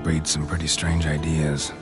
breed some pretty strange ideas.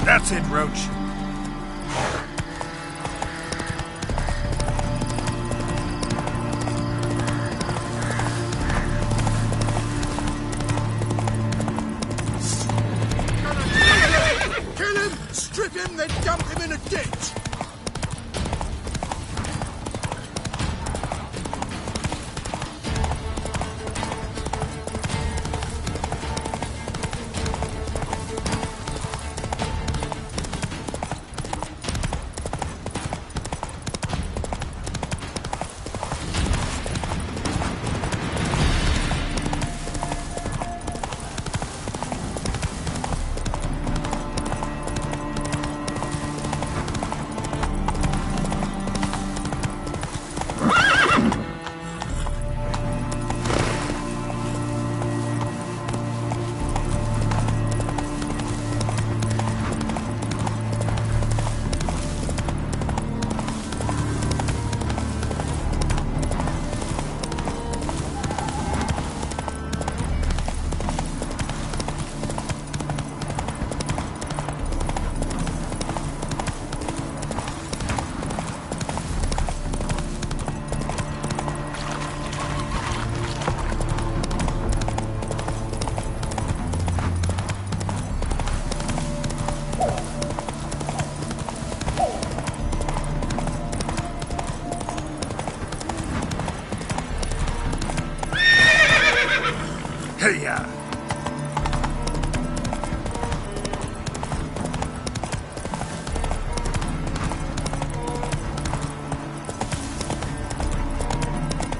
That's it, Roach. Kill him! Strip him, then dump him in a ditch! Hey-ya!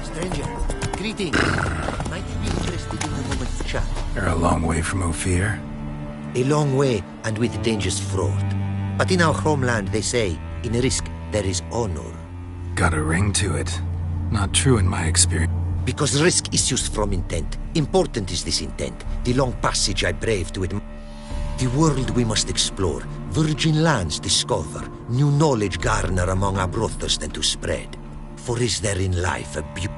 Stranger, greetings. Might you be interested in a moment's chat? You're a long way from Ophir. A long way, and with dangers fraught. But in our homeland, they say, in risk, there is honor. Got a ring to it. Not true in my experience. Because risk issues from intent. Important is this intent. The long passage I brave to it. The world we must explore. Virgin lands discover. New knowledge garner among our brothers than to spread. For is there in life a beauty?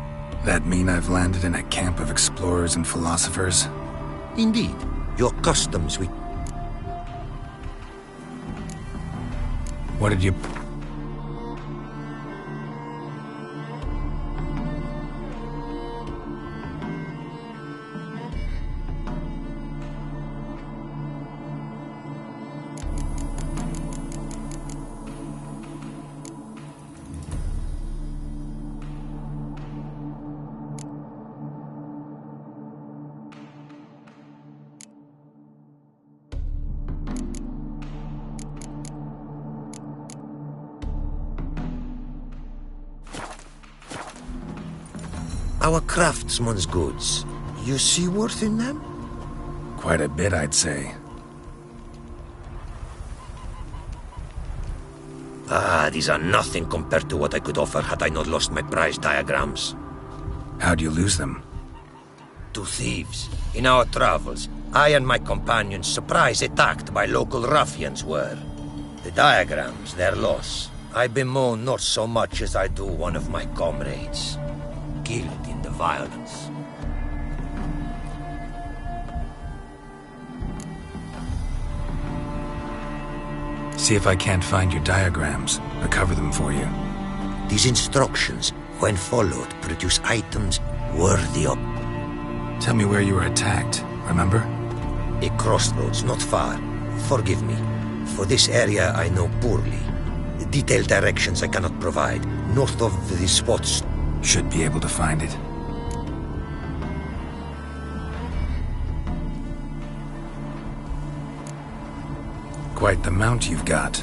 That mean I've landed in a camp of explorers and philosophers? Indeed. Your customs we... What did you... Our craftsman's goods. You see worth in them? Quite a bit, I'd say. Ah, these are nothing compared to what I could offer had I not lost my prize diagrams. How'd you lose them? To thieves. In our travels, I and my companions surprise attacked by local ruffians were. The diagrams, their loss. I bemoan not so much as I do one of my comrades. Killed in the violence. See if I can't find your diagrams. Recover them for you. These instructions, when followed, produce items worthy of... Tell me where you were attacked, remember? A crossroads not far. Forgive me. For this area I know poorly. Detailed directions I cannot provide. North of the spots... Should be able to find it. Quite the mount you've got.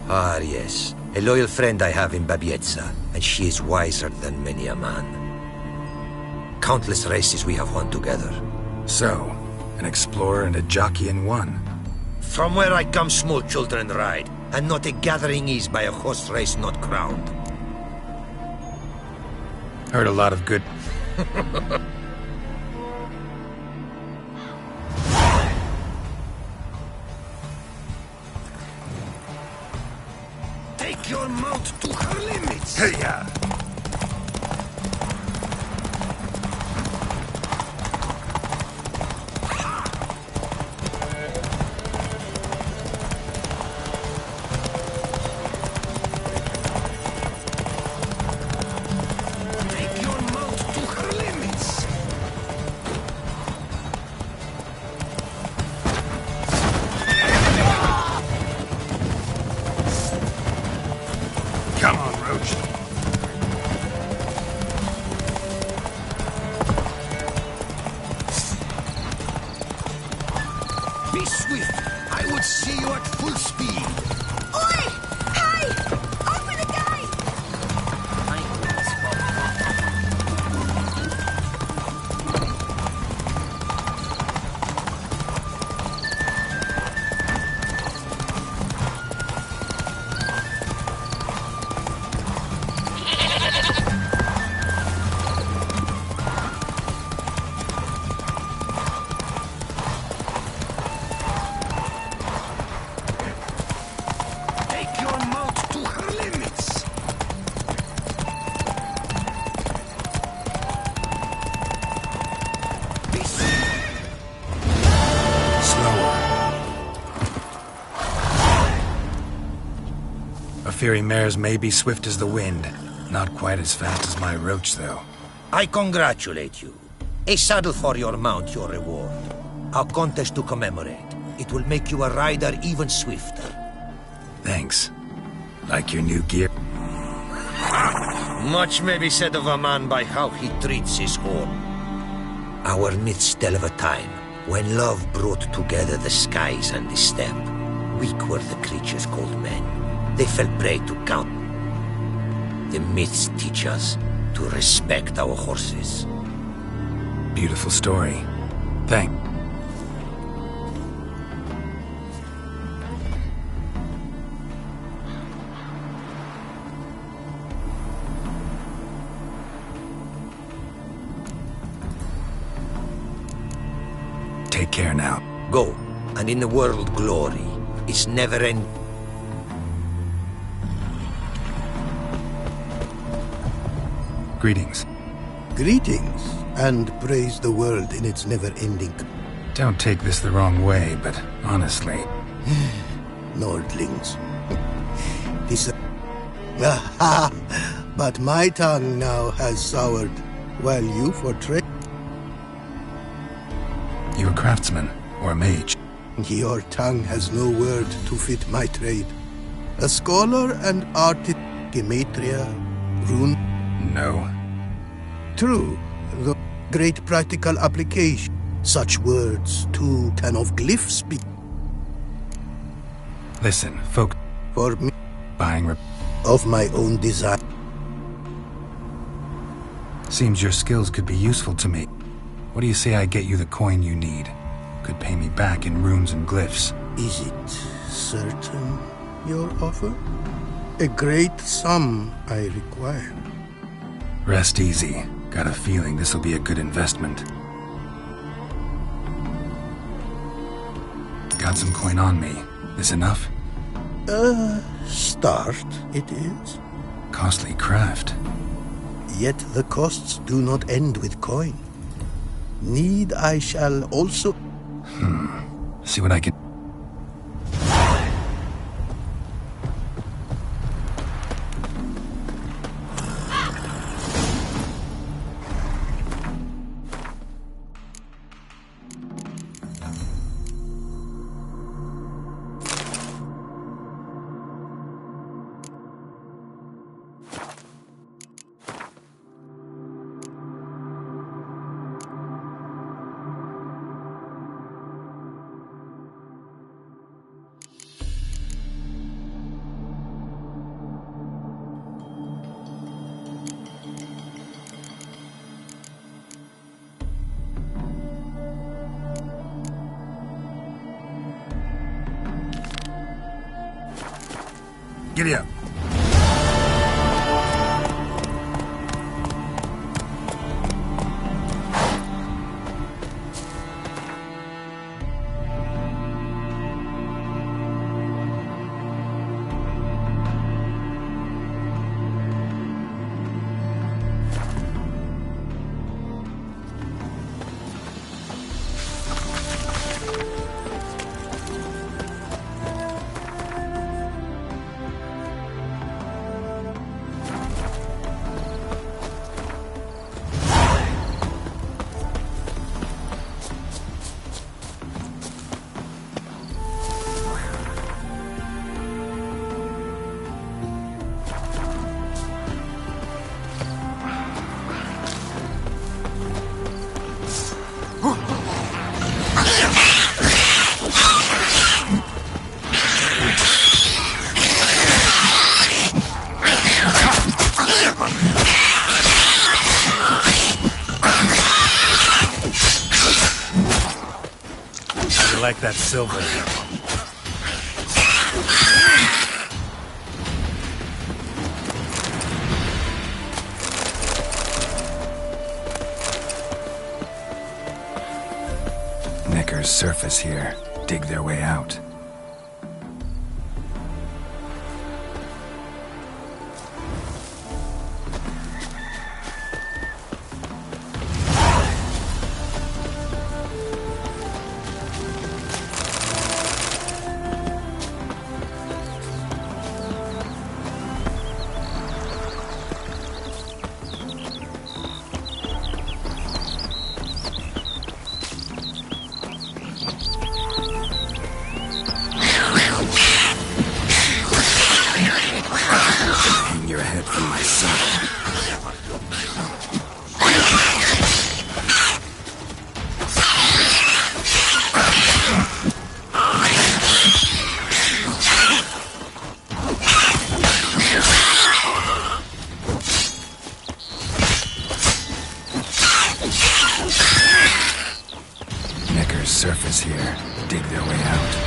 Ah, yes. A loyal friend I have in Babietza, and she is wiser than many a man. Countless races we have won together. So, an explorer and a jockey in one. From where I come, small children ride, and not a gathering is by a horse race not crowned. Heard a lot of good... Take your mount to her limits! Hey, ya! Take your mount to her limits! Come on, Roach. Be swift! I would see you at full speed! Oi! Hey! Open the gate! Take your mount to her limits! Be Slower. A fiery mare's may be swift as the wind. Not quite as fast as my roach, though. I congratulate you. A saddle for your mount, your reward. A contest to commemorate. It will make you a rider even swifter. Thanks. Like your new gear. Much may be said of a man by how he treats his horn. Our myths tell of a time when love brought together the skies and the steppe. Weak were the creatures called men. They fell prey to count. The myths teach us to respect our horses. Beautiful story. Thank. Take care now. Go, and in the world glory, it's never end. Greetings. Greetings, and praise the world in its never-ending. Don't take this the wrong way, but honestly... Nordlings. This... Aha! But my tongue now has soured, while you for trade. You a craftsman, or a mage? Your tongue has no word to fit my trade. A scholar and artist, gematria, rune. No. True, the great practical application. Such words, too, can of glyphs be. Listen, folk... For me, Buying... of my own design. Seems your skills could be useful to me. What do you say I get you the coin you need? Could pay me back in runes and glyphs. Is it certain, your offer? A great sum I require. Rest easy. Got a feeling this'll be a good investment. Got some coin on me. This enough? Start it is. Costly craft. Yet the costs do not end with coin. Need I shall also... See what I can... Giddy up. I like that silver. Neckar's surface here. Dig their way out. Hang your head from my saddle. Neckar's surface here. Dig their way out.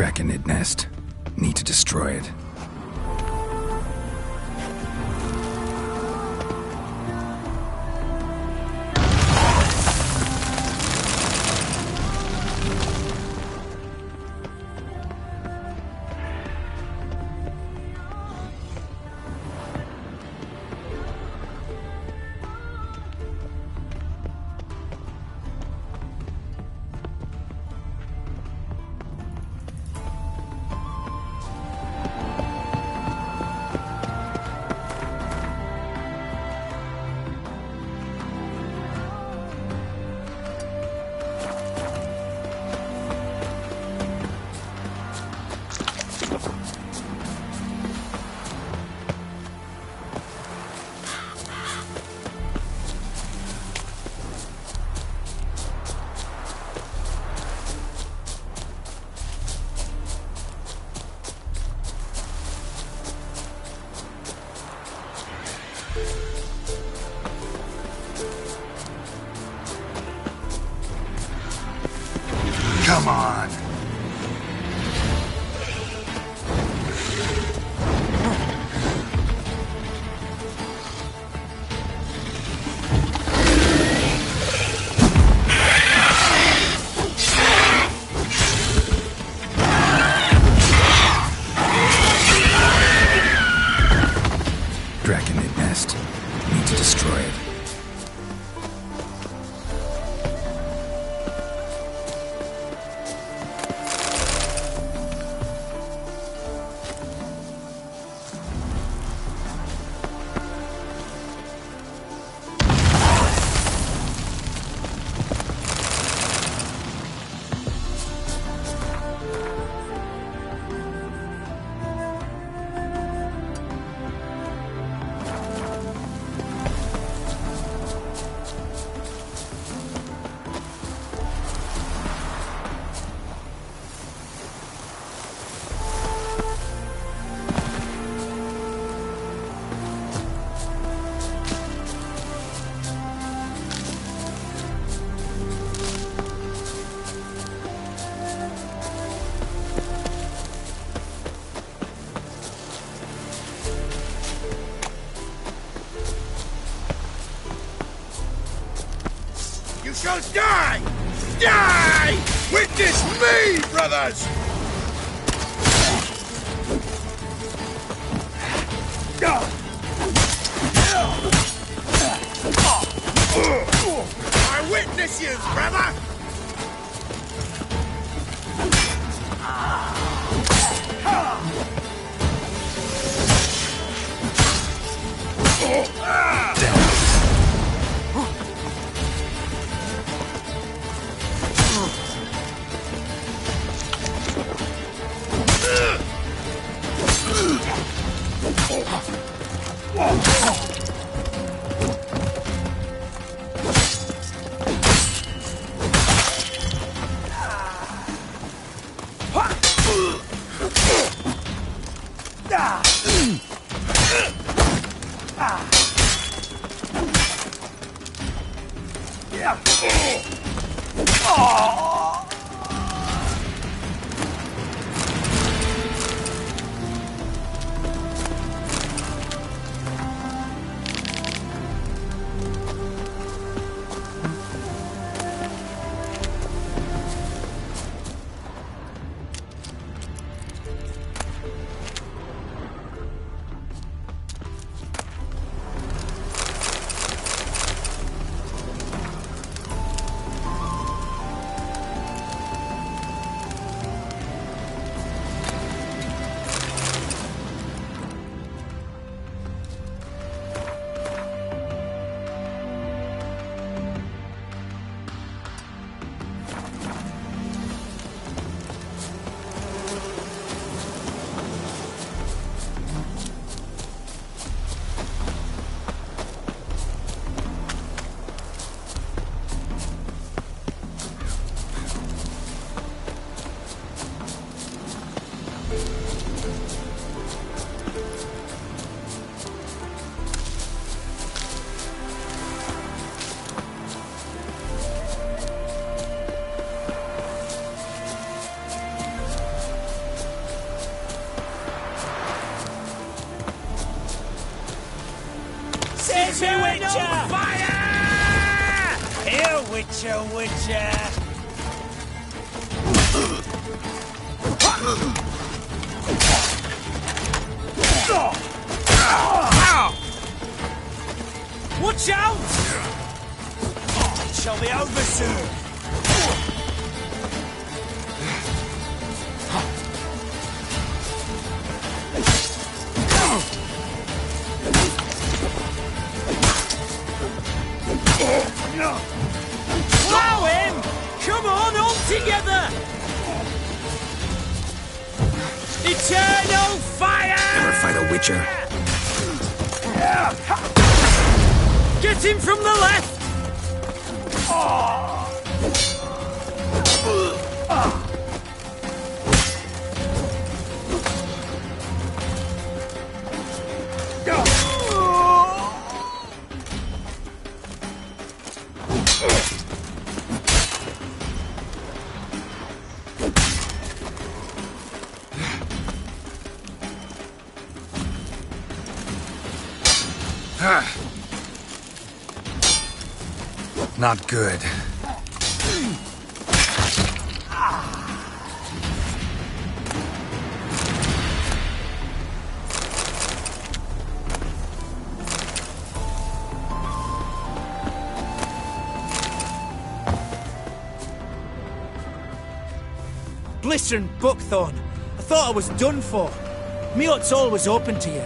Draconid nest. Need to destroy it. Come on. Draconid nest. Need to destroy it. You shall die! Die! Witness me, brothers! I witness you, brother! Witcher, Witcher! Watch out! It shall be over soon. Slow him! Come on together! Eternal fire! Ever fight a Witcher? Get him from the left! Not good. Blistering buckthorn. I thought I was done for. Me hut's always open to you.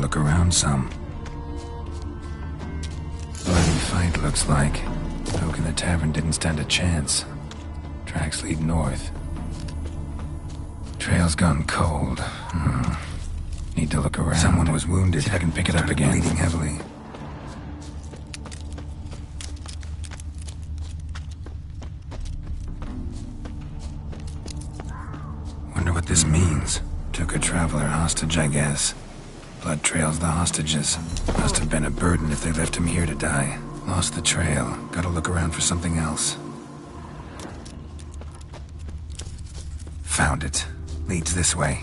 look around some. Bloody fight, looks like. Folk in the tavern didn't stand a chance. Tracks lead north. Trail's gone cold. Need to look around. Someone was wounded. See if I can pick it up again. Bleeding heavily. Wonder what this means. Took a traveler hostage, I guess. Blood trails the hostages. Must have been a burden if they left him here to die. Lost the trail. Gotta look around for something else. Found it. Leads this way.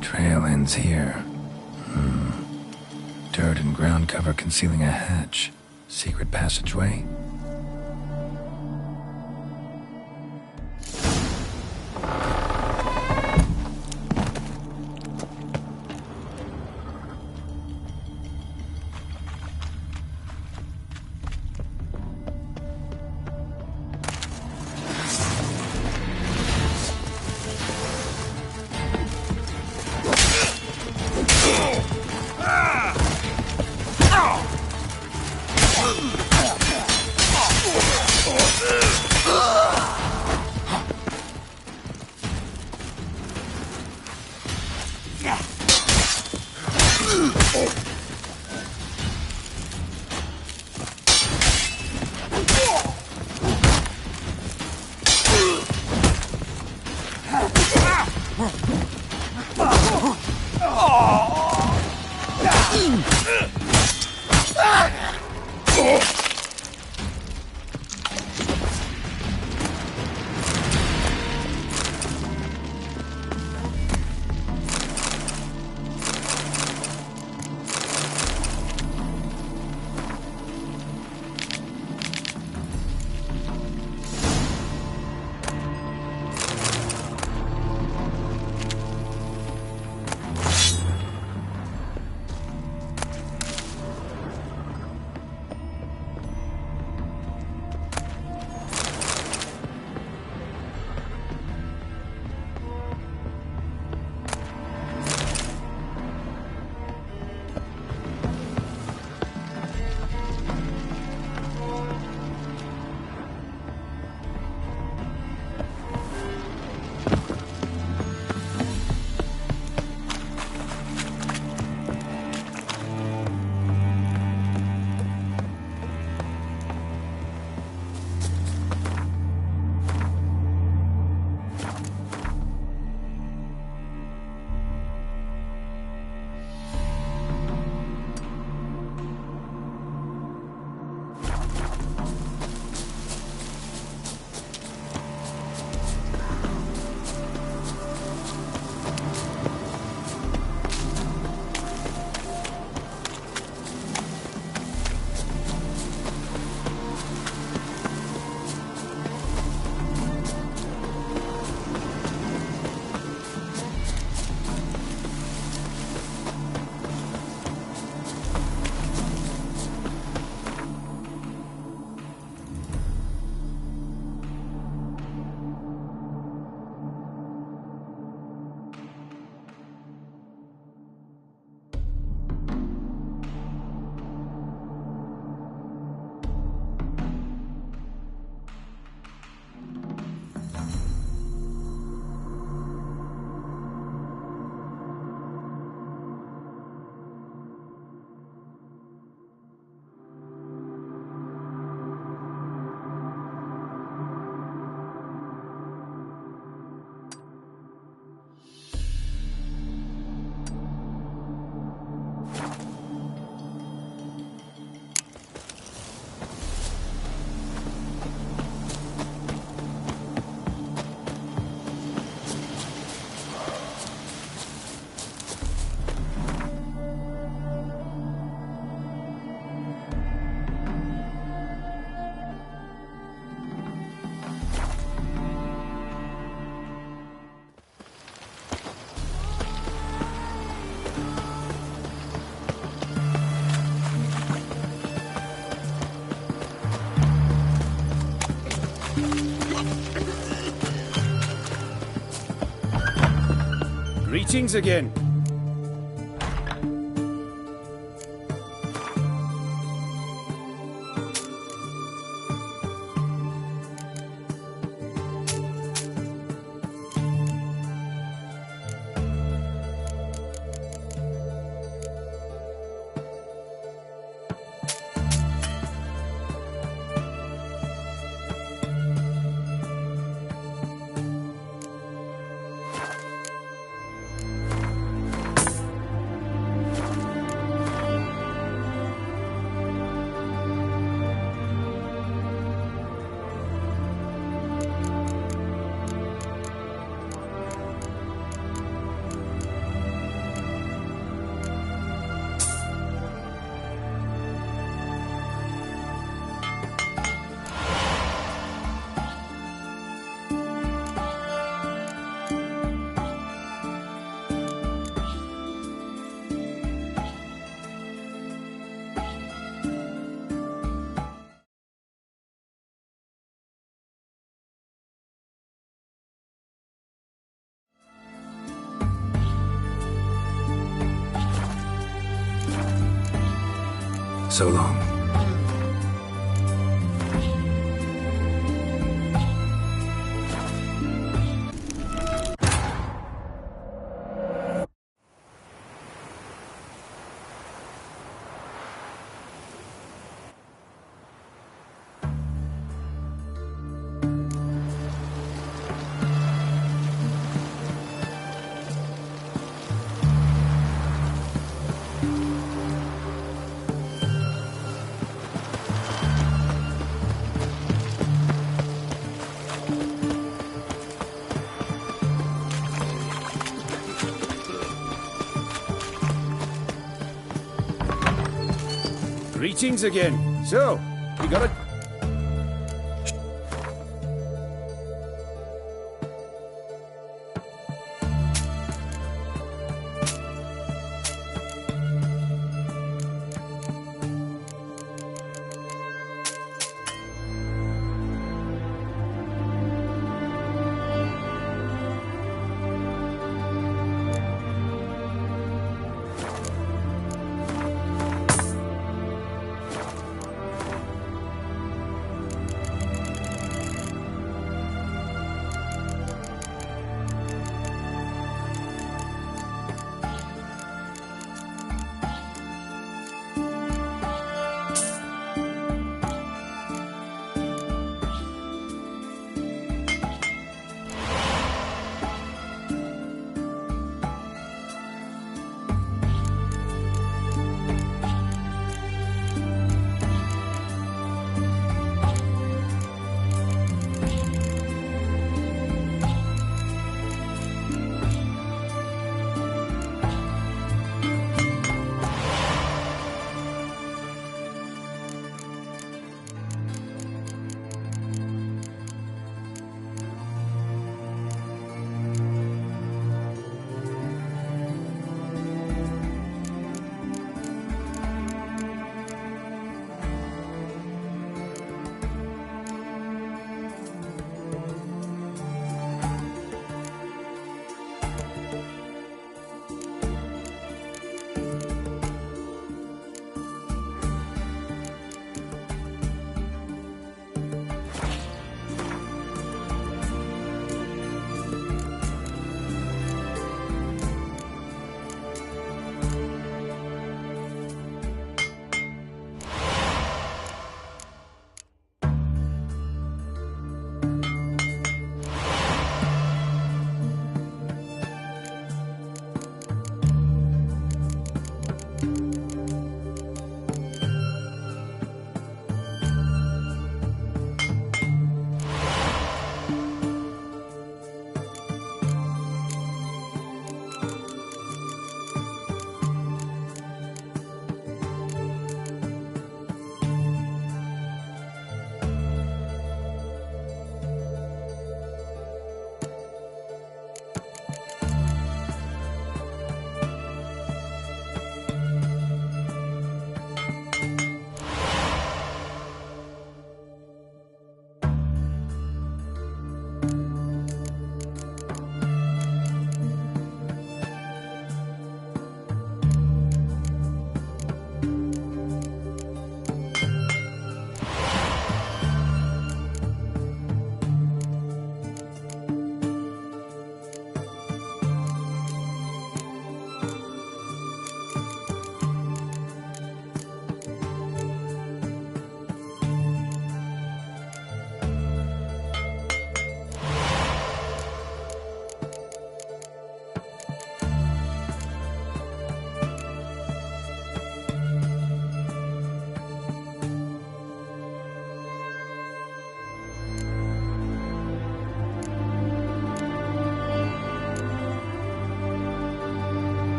Trail ends here. Dirt and ground cover concealing a hatch. Secret passageway. Greetings again. So long. Greetings again. So, we got a...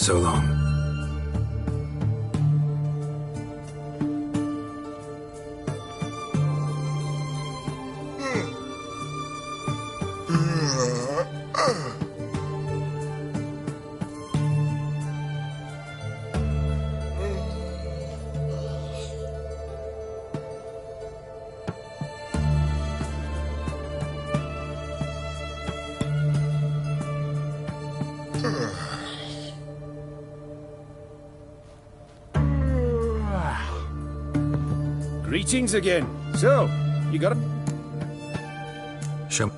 so long. Greetings again. So, you got a... Show.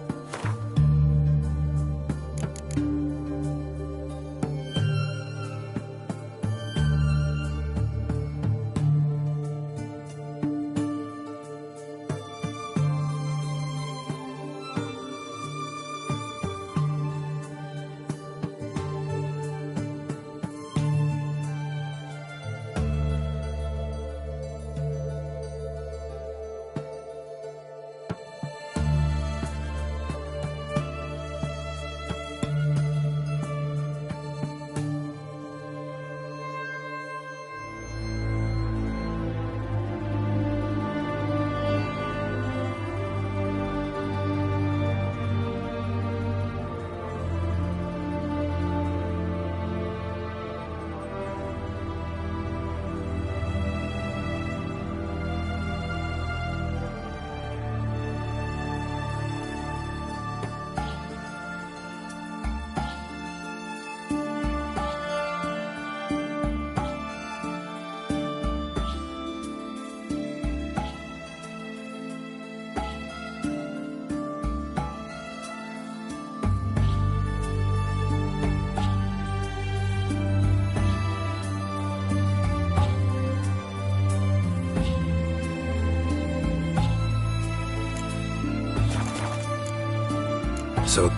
So...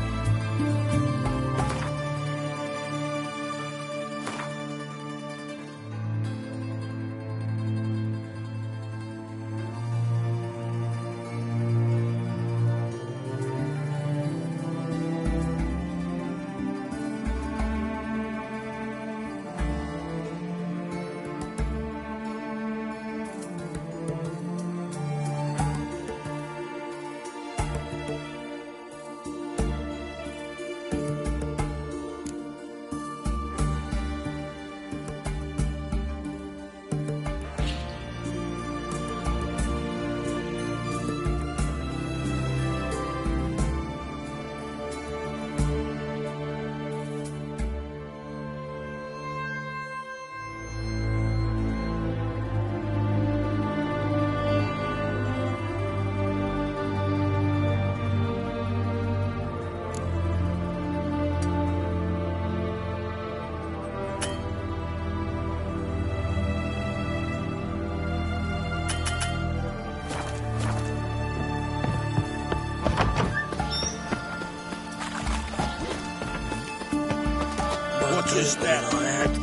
What is that, lad?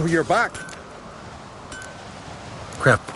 So you're back. Crap.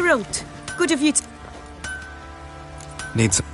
you're out. Good of you to... Need some...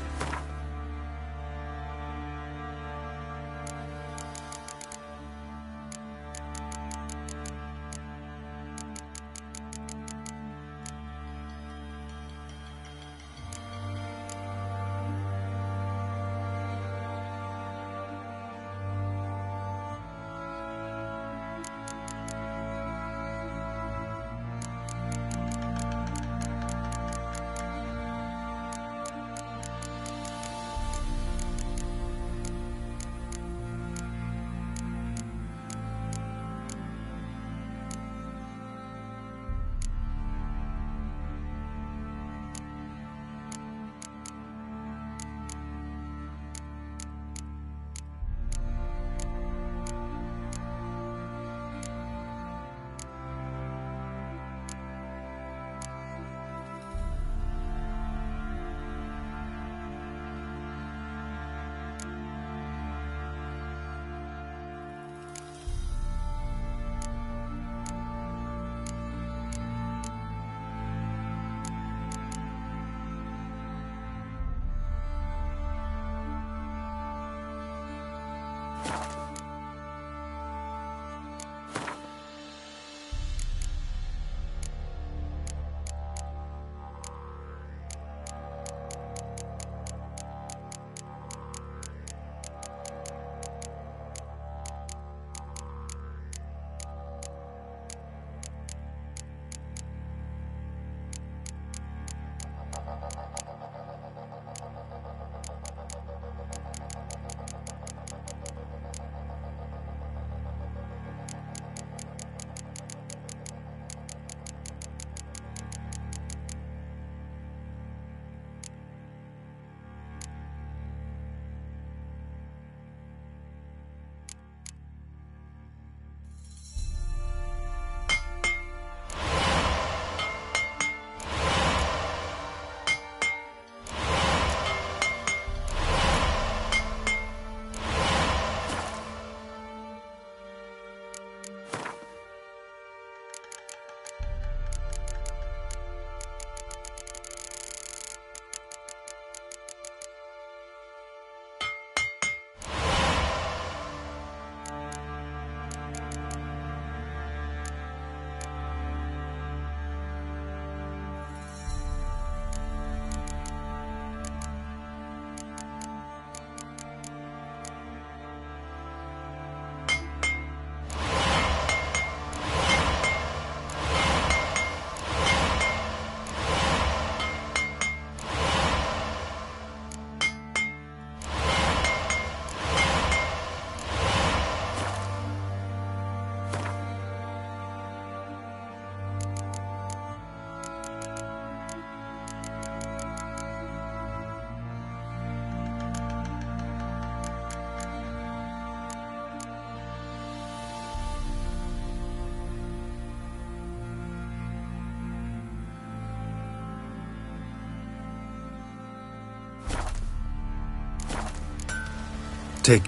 Take...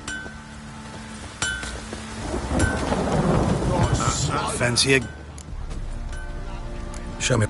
Fancy a... Show me...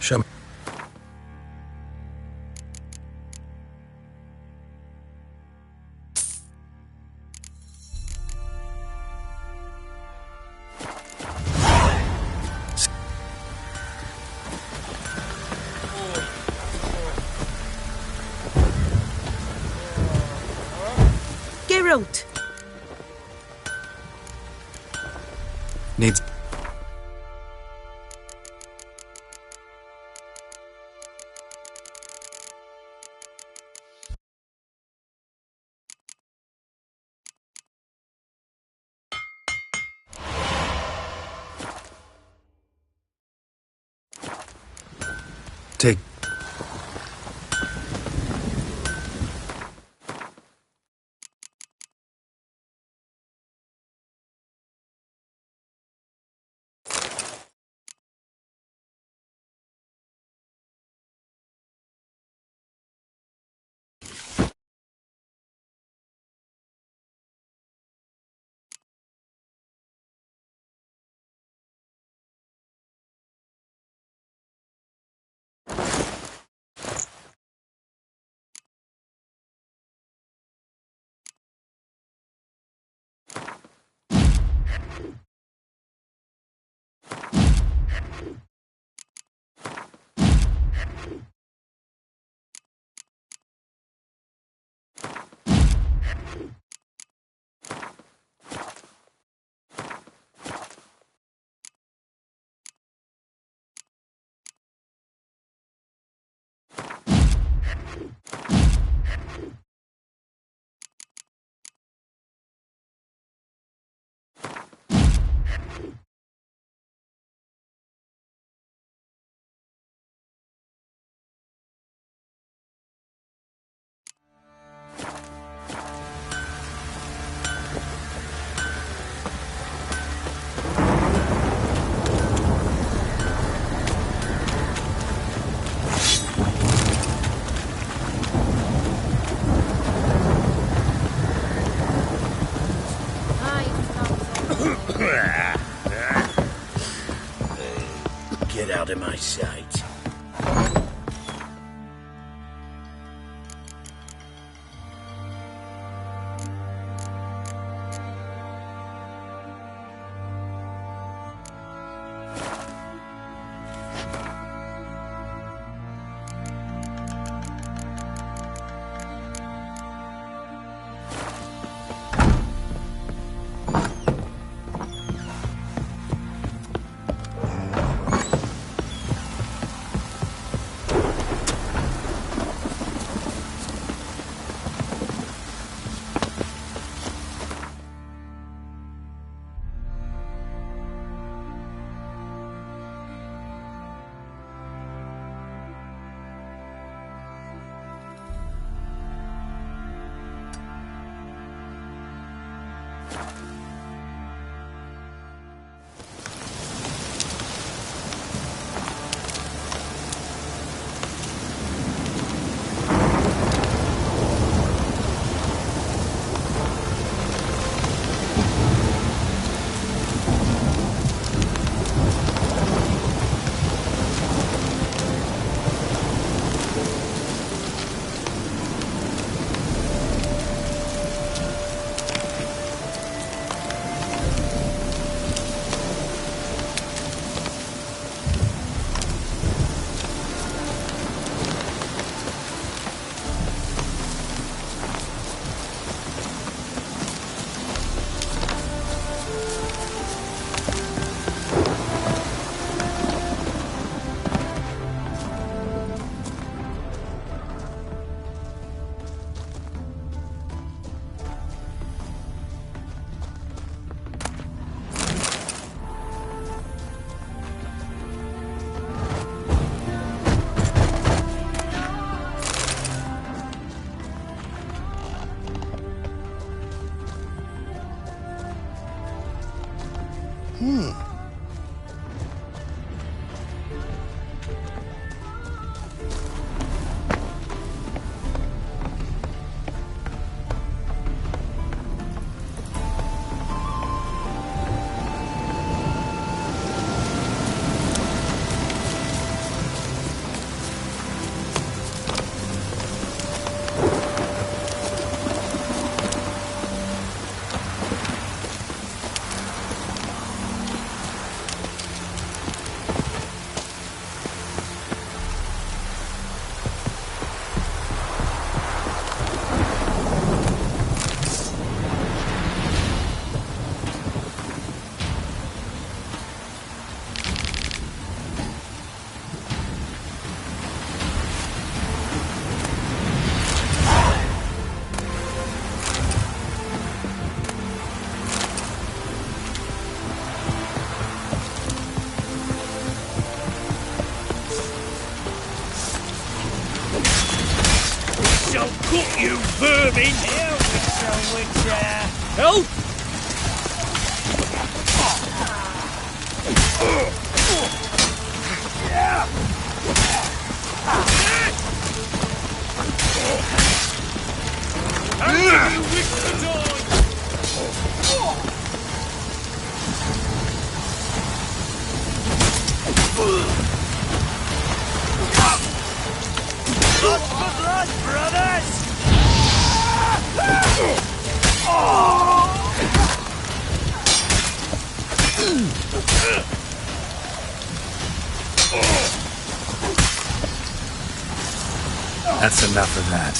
Show me... throat. Needs... Take... Get out of my sight. Got you, vermin! Here, Witcher! Help! Blood, brothers! That's enough of that.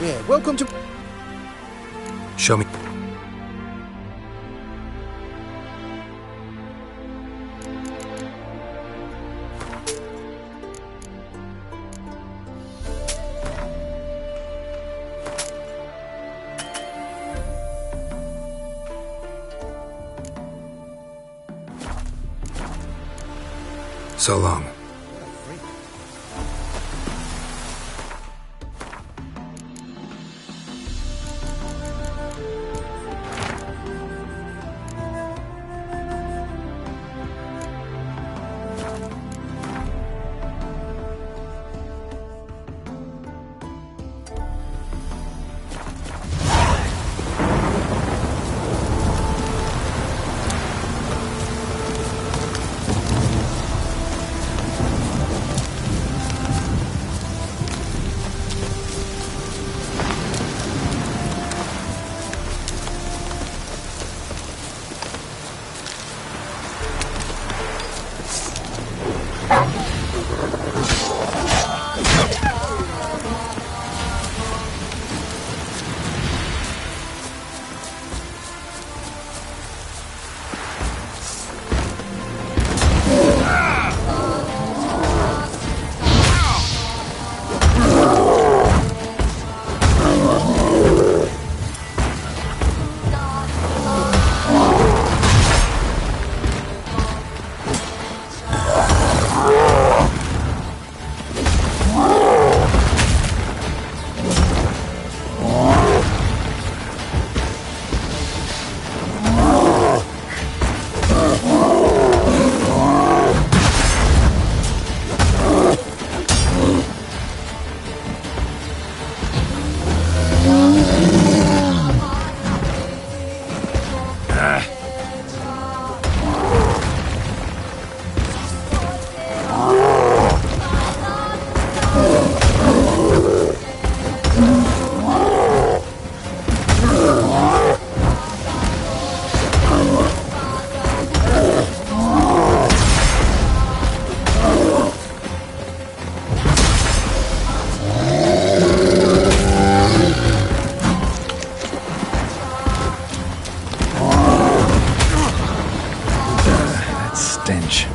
Yeah, welcome to... Show me. So long. Stench.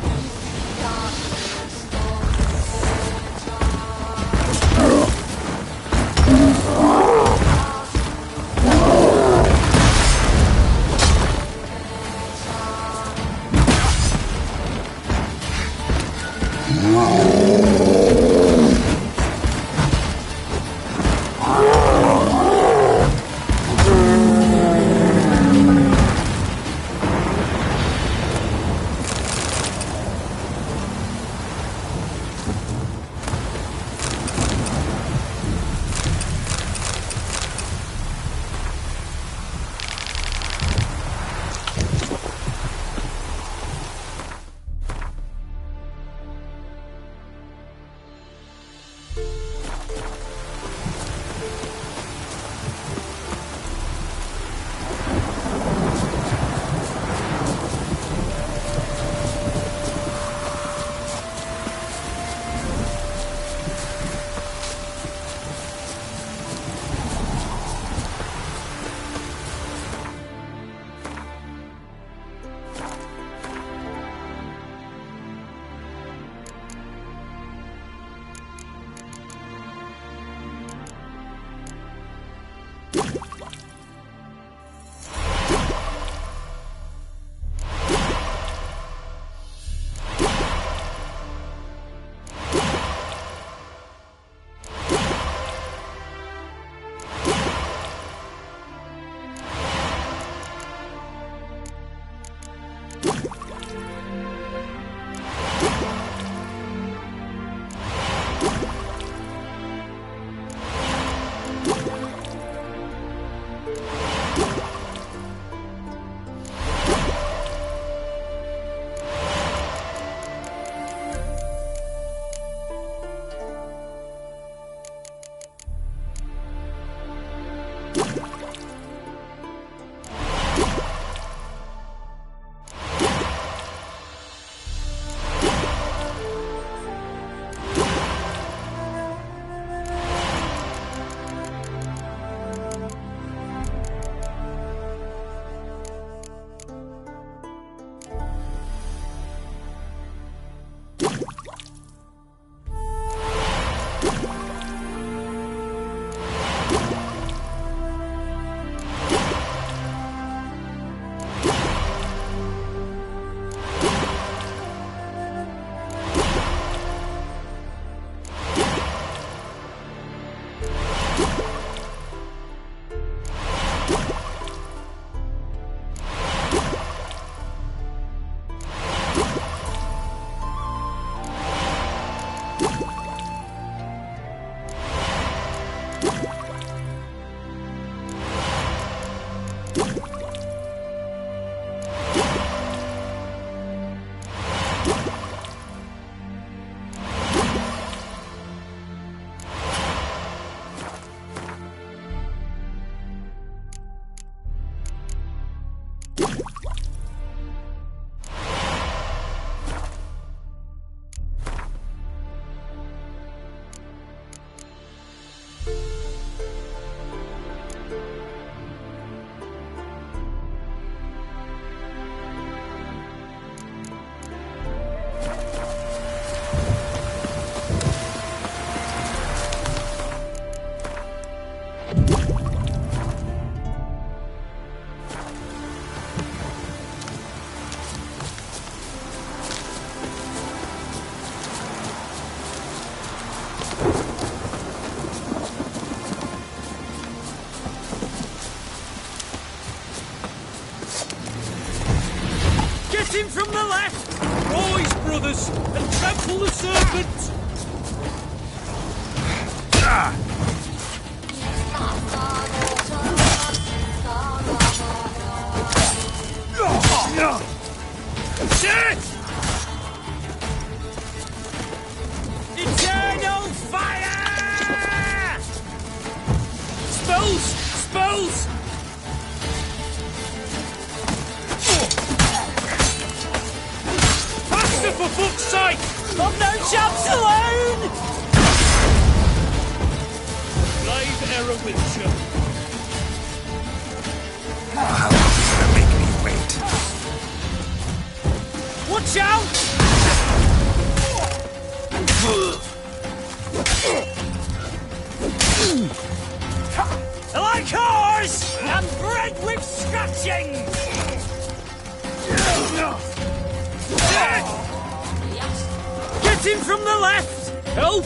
Him from the left! Rise, brothers, and trample the serpent! Shit! Eternal fire! Spells! Spells! For fuck's sake! I've no chance alone! Live error Wiltshire. How long are you gonna make me wait? Watch out! Like ours! And bred with scratching! Get him from the left! Help!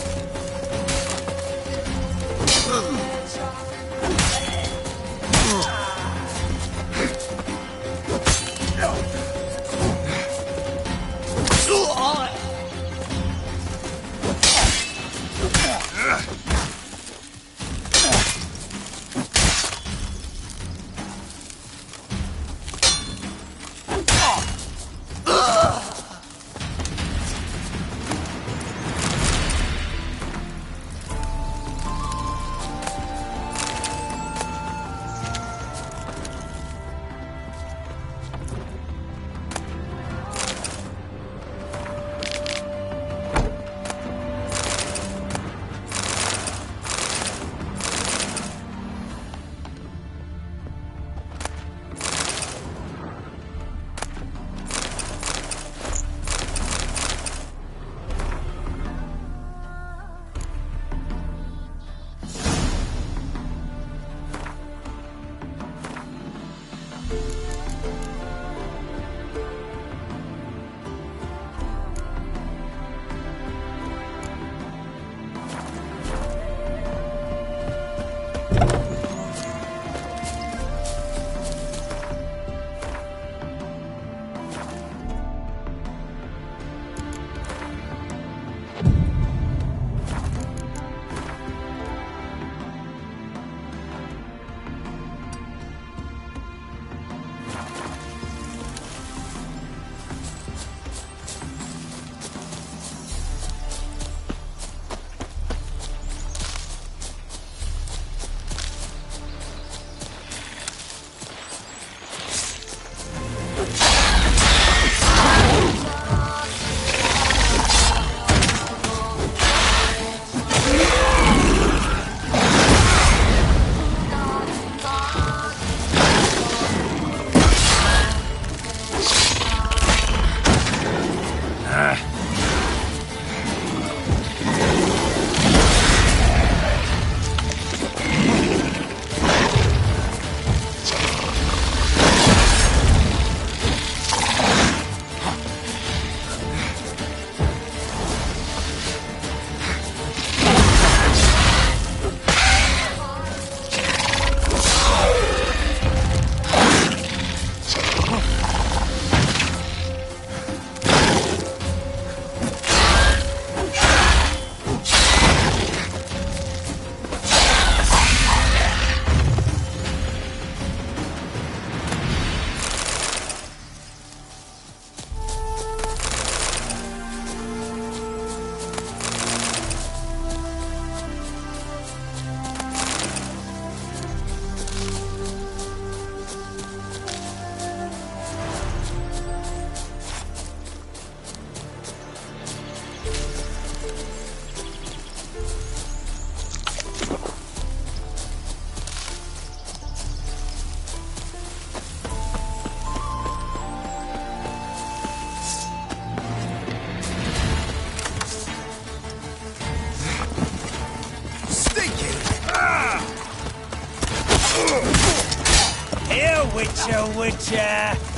Witcher, Witcher!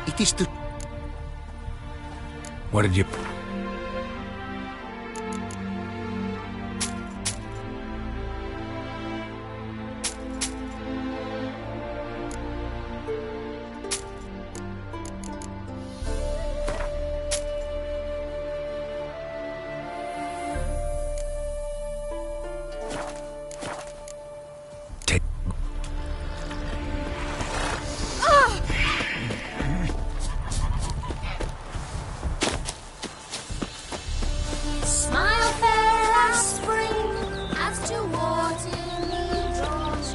It is to... What did you... Smile fair as spring, as towards me draws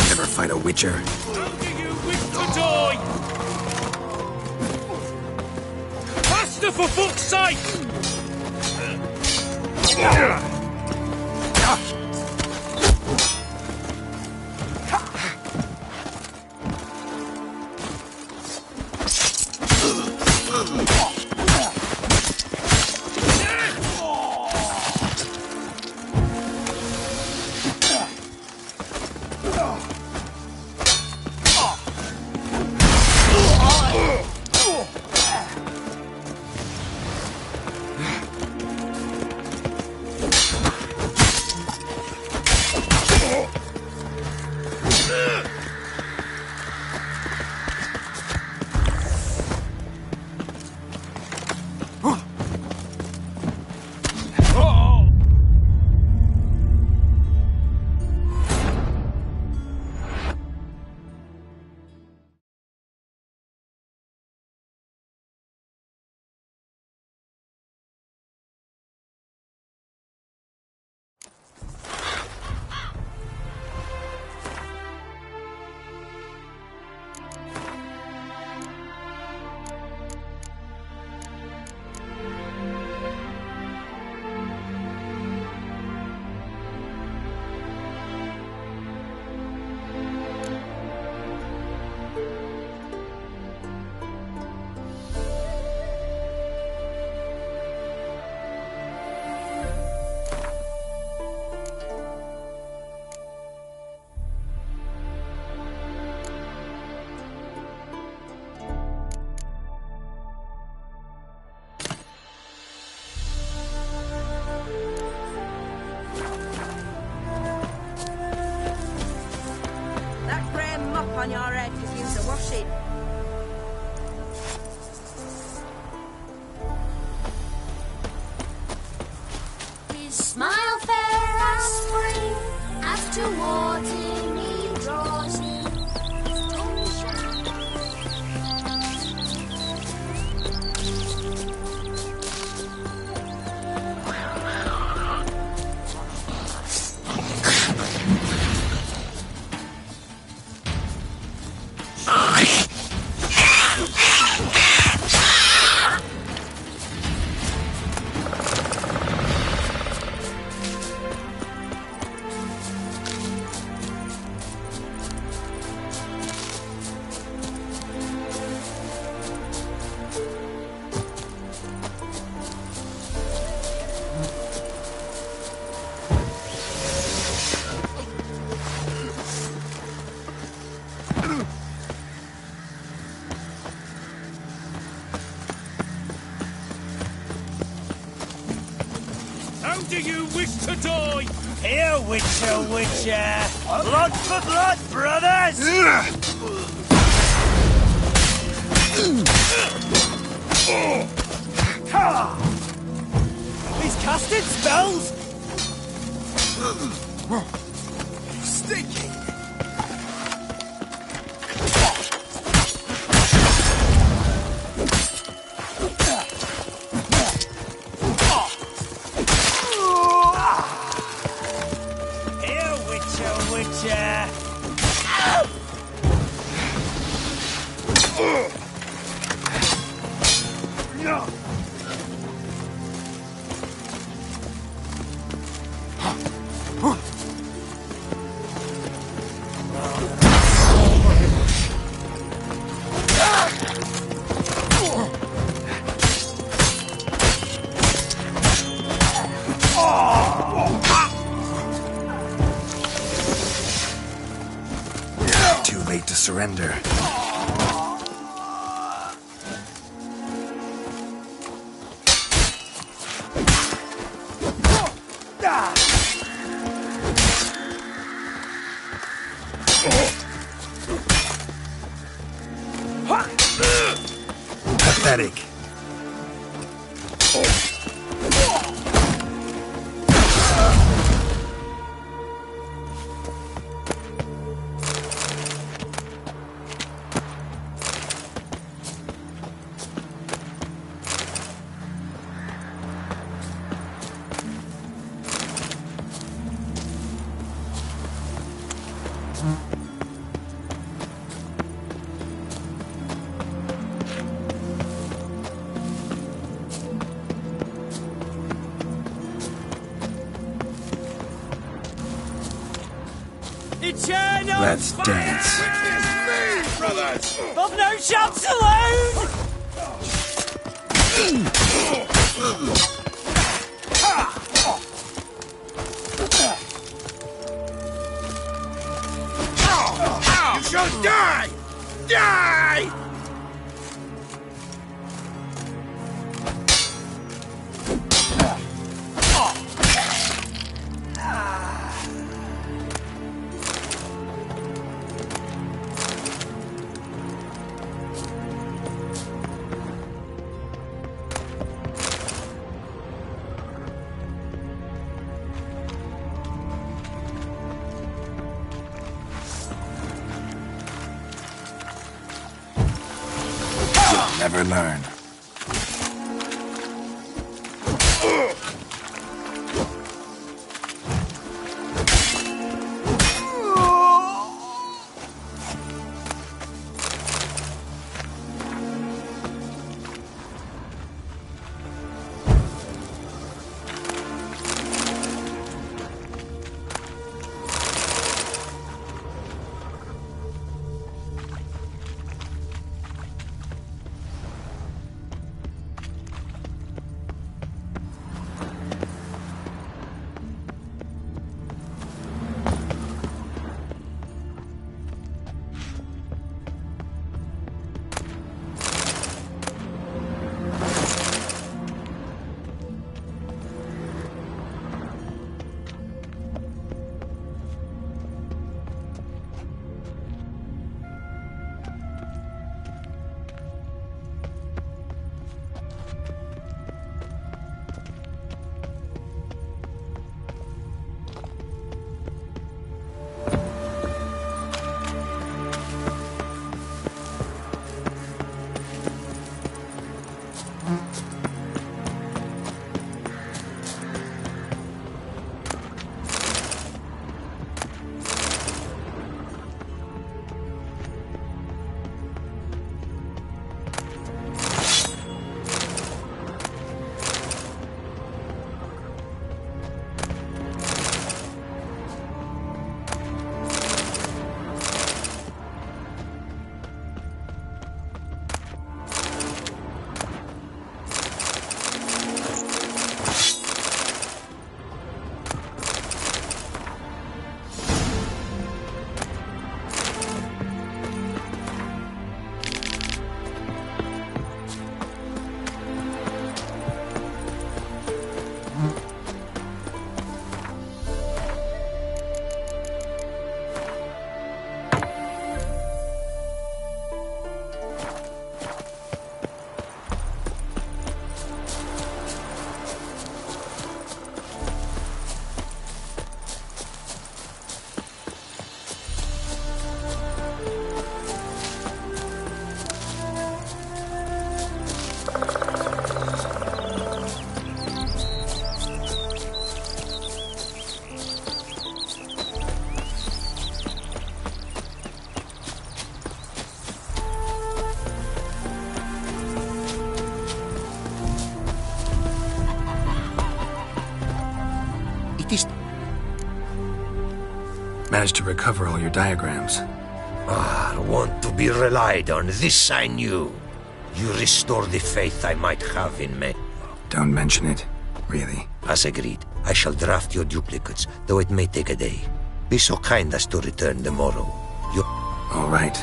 Never fight a witcher. How do you wish to die? Faster, for fuck's sake! that grey mop on your head could use a washing. His smile fair as spring, as towards me draws him. Sunshine. How do you wish to die? Here, Witcher! Blood for blood, brothers! He's casting spells! Stinky! Here, Witcher! No! Too late to surrender. Pathetic. Eternal Let's fire! dance. Witness me, brothers! Of no shots alone! You shall die! Die! Never learn. Managed to recover all your diagrams. Want to be relied on, this I knew. You restore the faith I might have in men. Don't mention it. Really. As agreed, I shall draft your duplicates, though it may take a day. Be so kind as to return tomorrow. All right.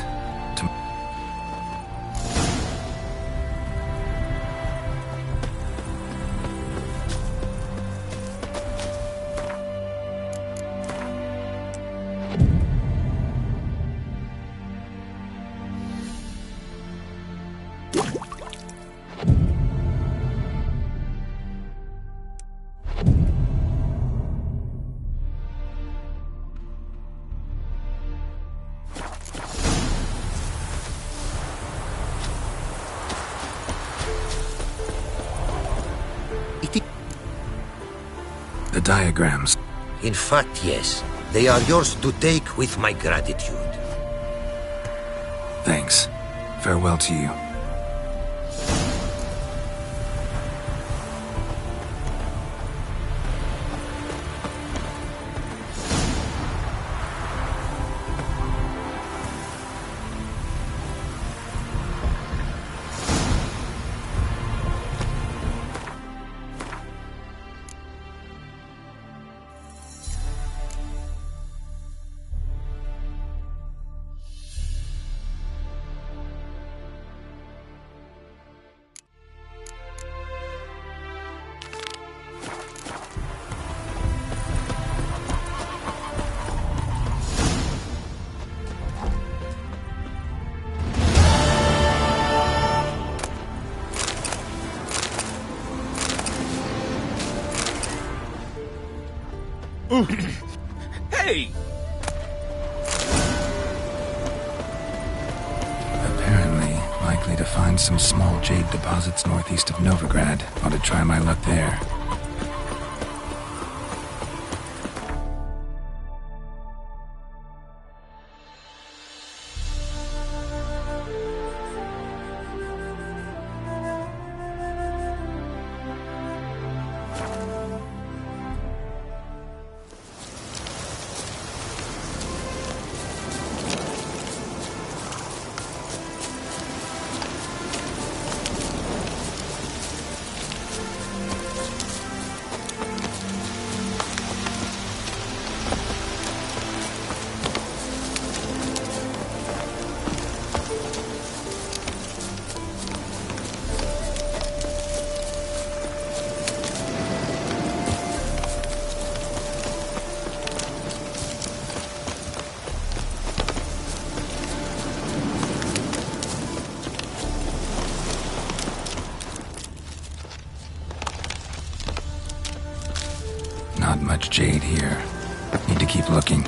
The diagrams. In fact, yes. They are yours to take with my gratitude. Thanks. Farewell to you. Hey! Apparently, likely to find some small jade deposits northeast of Novigrad. Ought to try my luck there. Not much jade here. Need to keep looking.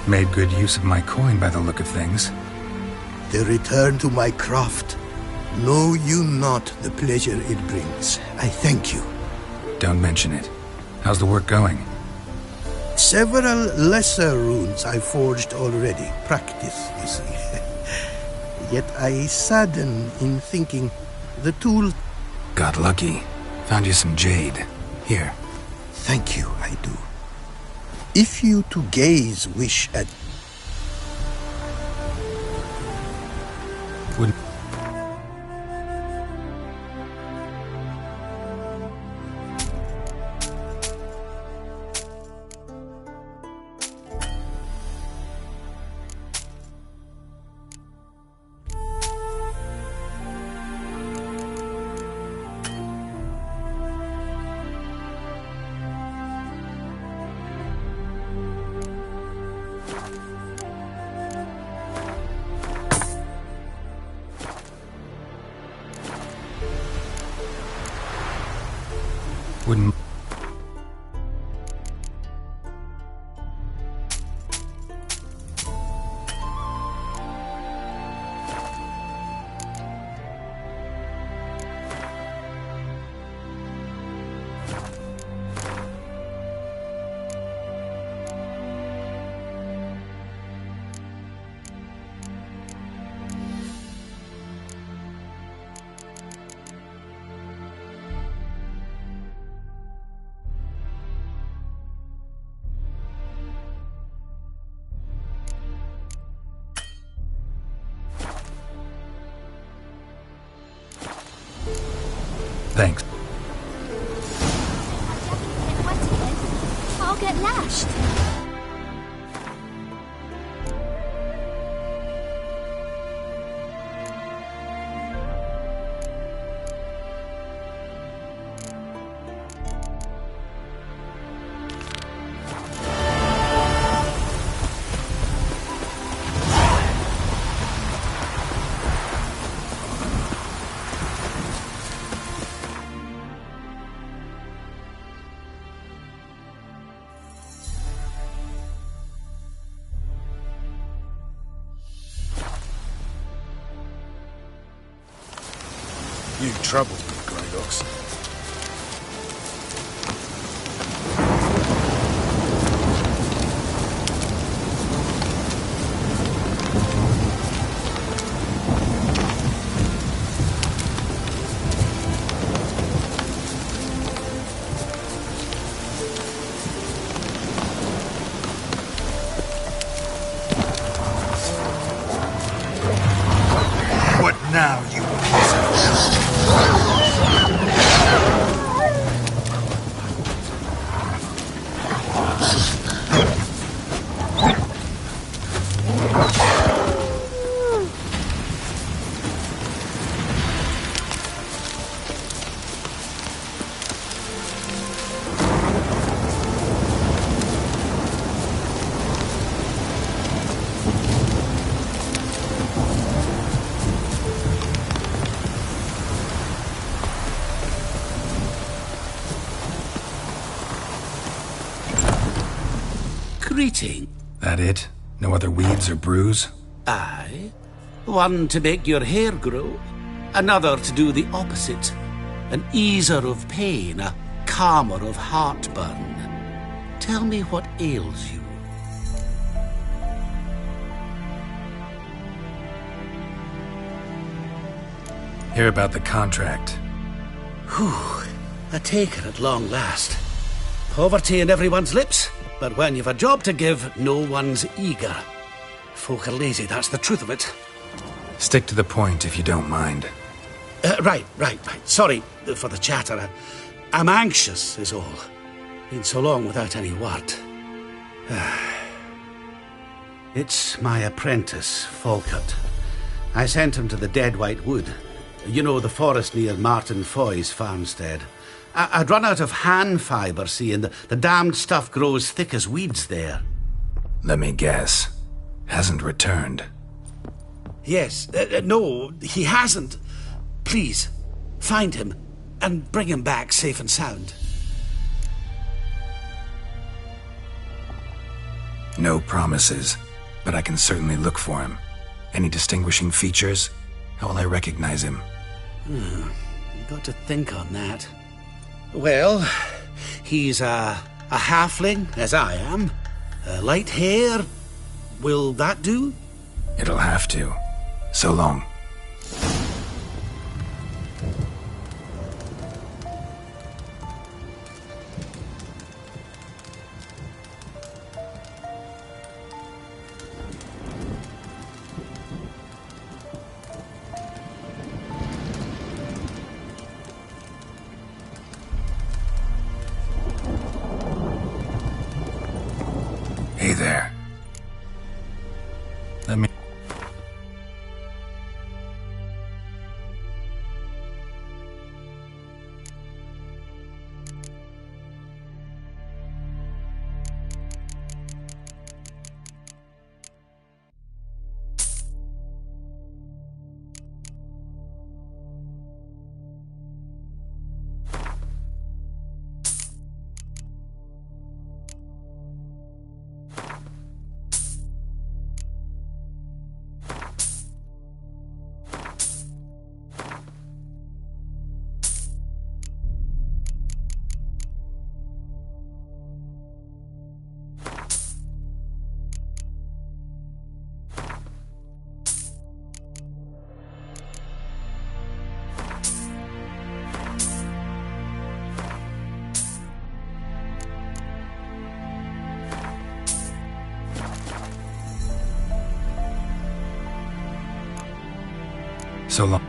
Made good use of my coin by the look of things. The return to my craft. Know you not the pleasure it brings. I thank you. Don't mention it. How's the work going? Several lesser runes I forged already. Practice, you see. Yet I sadden in thinking the tool... Got lucky. Found you some jade. Here. Thank you, I do. If you to gaze wish at... Would... Wouldn't... Thanks. Wet again. I'll get lashed. You troubled me, Greydox. What now, you... Greeting. That it? No other weeds or brews? Aye. One to make your hair grow, another to do the opposite. An easer of pain, a calmer of heartburn. Tell me what ails you. Hear about the contract. Whew. A taker at long last. Poverty in everyone's lips, but when you've a job to give, no one's eager. Folk are lazy, that's the truth of it. Stick to the point if you don't mind. Right. Sorry for the chatter. I'm anxious, is all. Been so long without any word. It's my apprentice, Falkert. I sent him to the Dead White Wood. You know, the forest near Martin Foy's farmstead. I'd run out of hand fibre, see, and the damned stuff grows thick as weeds there. Let me guess. Hasn't returned. Yes. No, he hasn't. Please, find him and bring him back safe and sound. No promises, but I can certainly look for him. Any distinguishing features? How will I recognize him? You got to think on that. Well, he's a halfling, as I am. Light hair. Will that do? It'll have to. So long. Hey there. Let me... So long.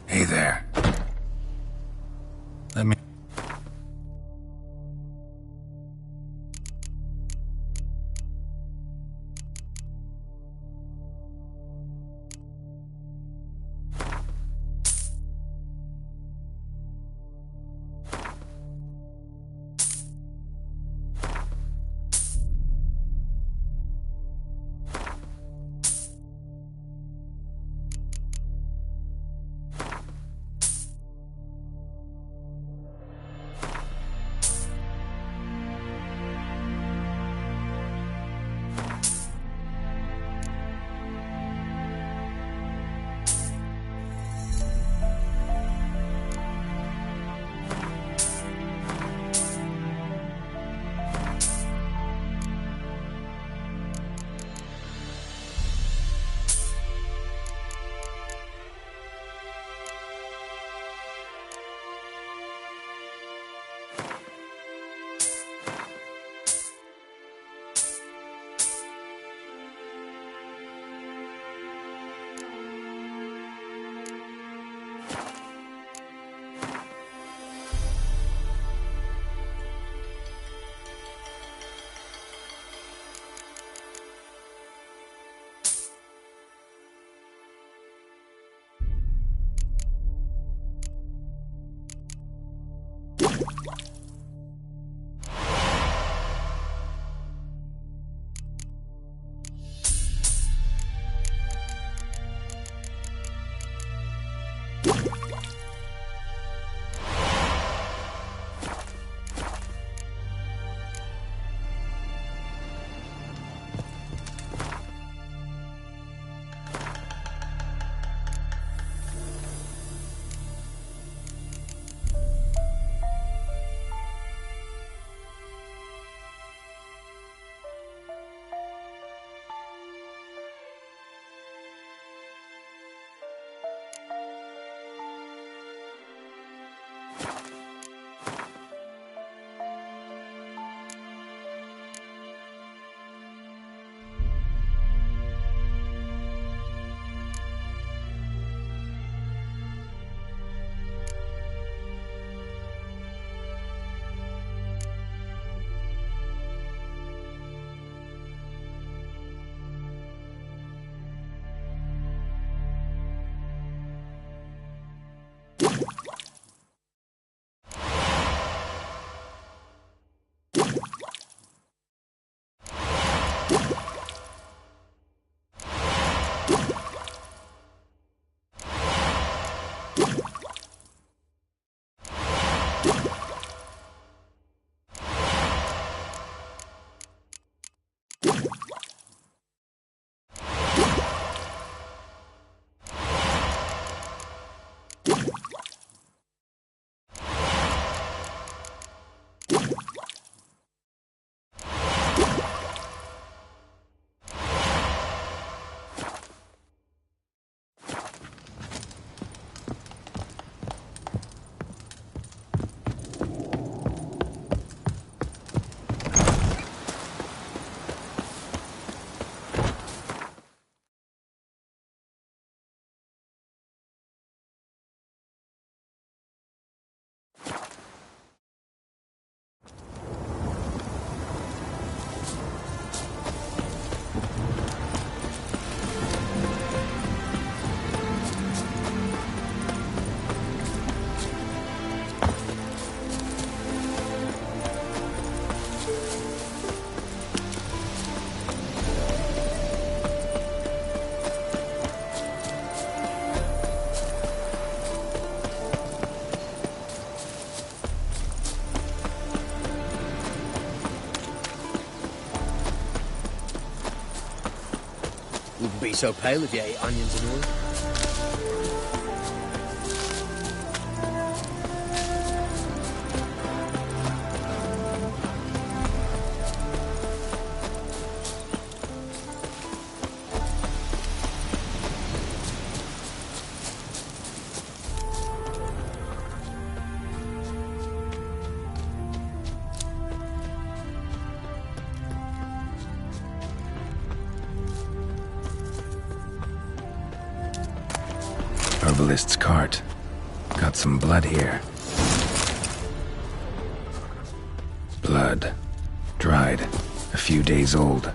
Hey there. Let me... Wouldn't be so pale if you ate onions and all. Herbalist's cart. Got some blood here. Blood. Dried. A few days old.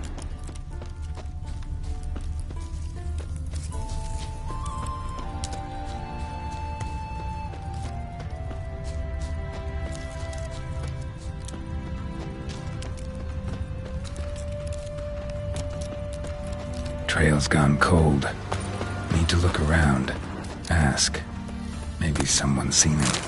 Trail's gone cold. Need to look around. Ask. Maybe someone's seen him.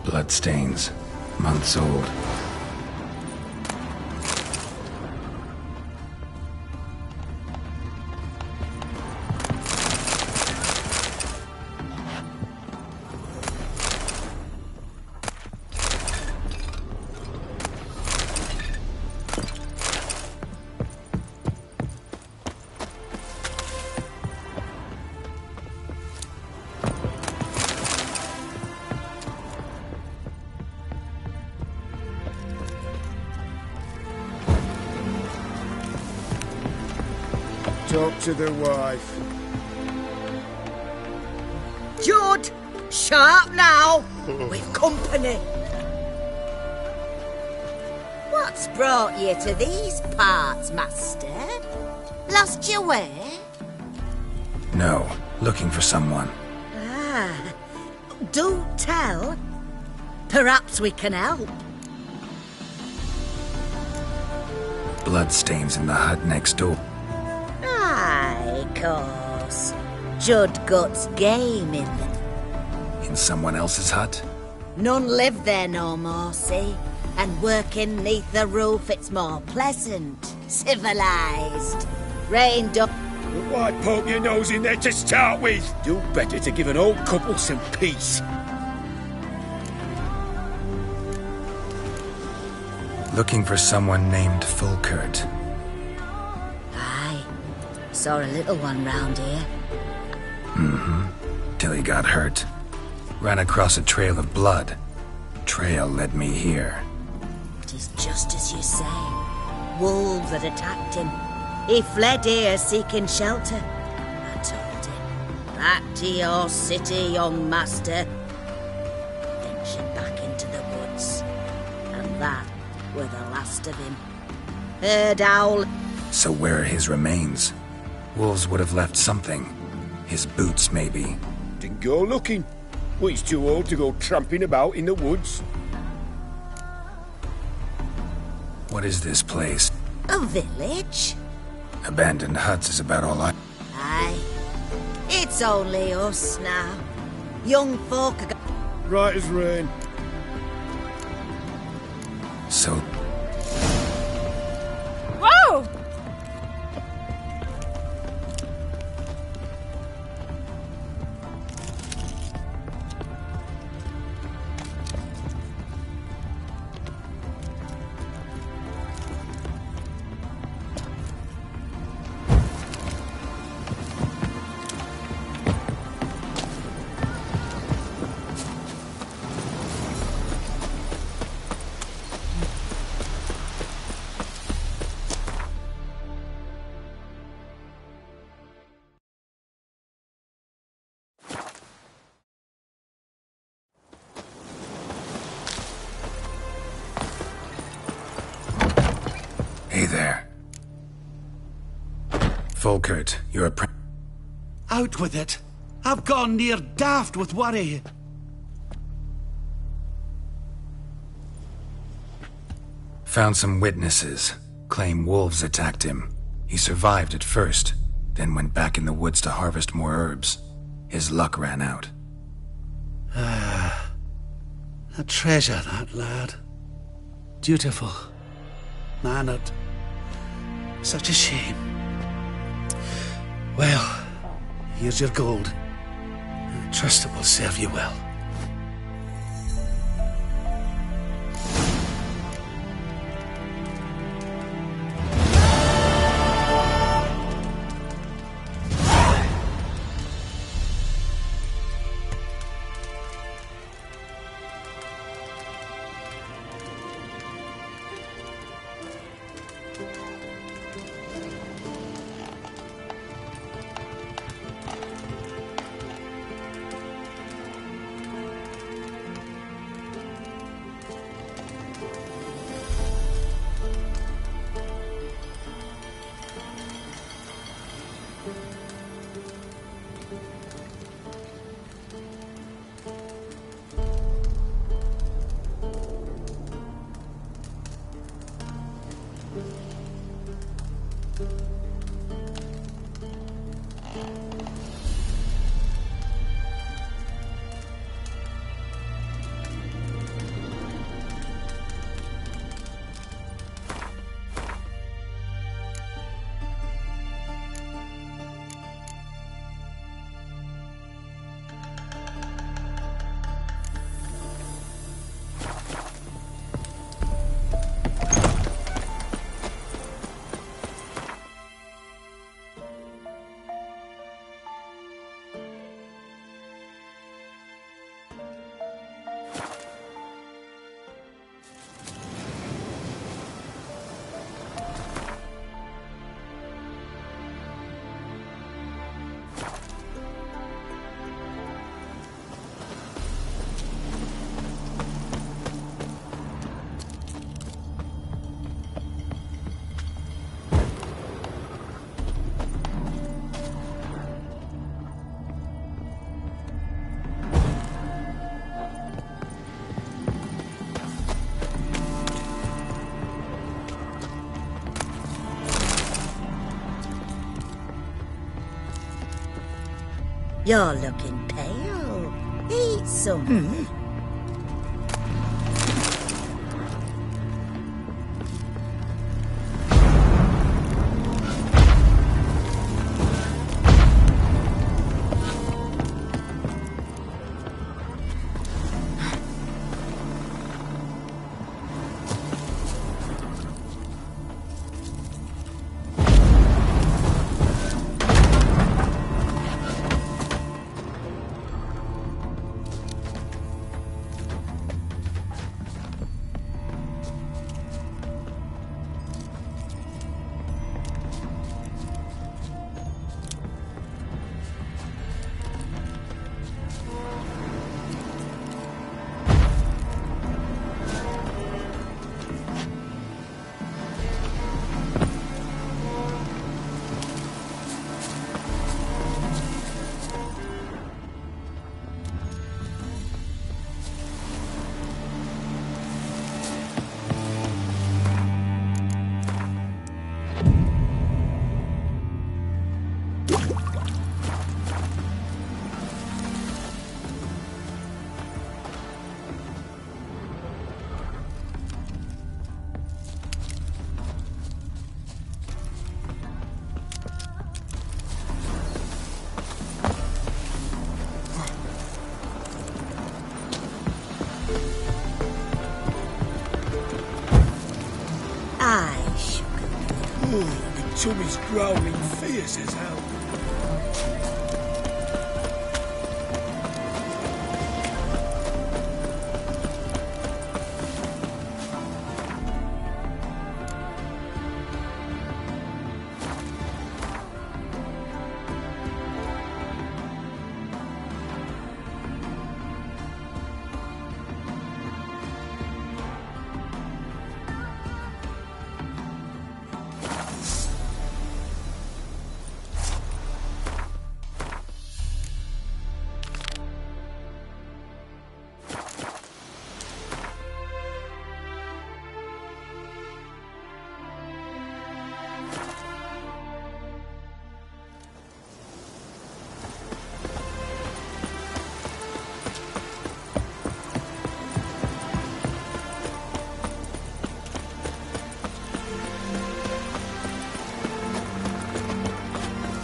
Bloodstains. Months old. Talk to the wife. Judd, sharp now. We've company. What's brought you to these parts, master? Lost your way? No, looking for someone. Ah, do tell. Perhaps we can help. Bloodstains in the hut next door. Aye, course. Judd Guts game in them. In someone else's hut? None live there no more, see? And working neath the roof, it's more pleasant, civilised. Rained up. Why poke your nose in there to start with? Do better to give an old couple some peace. Looking for someone named Fulkert. Aye. Saw a little one round here. Till he got hurt. Ran across a trail of blood. Trail led me here. It is just as you say. Wolves had attacked him. He fled here seeking shelter. I told him, back to your city, young master. Ventured back into the woods. And that were the last of him. Heard owl. So where are his remains? Wolves would have left something. His boots, maybe. Didn't go looking. Well, he's too old to go tramping about in the woods. What is this place? A village? Abandoned huts is about all I... Aye. It's only us now. Young folk are... Right as rain. So... Whoa! Hey there. Fulkert, you're a... Out with it. I've gone near daft with worry. Found some witnesses. Claim wolves attacked him. He survived at first, then went back in the woods to harvest more herbs. His luck ran out. A treasure, that lad. Dutiful. Mannered. Such a shame. Well, here's your gold. I trust it will serve you well. You're looking pale. Eat something. Tummy's growling fierce as hell.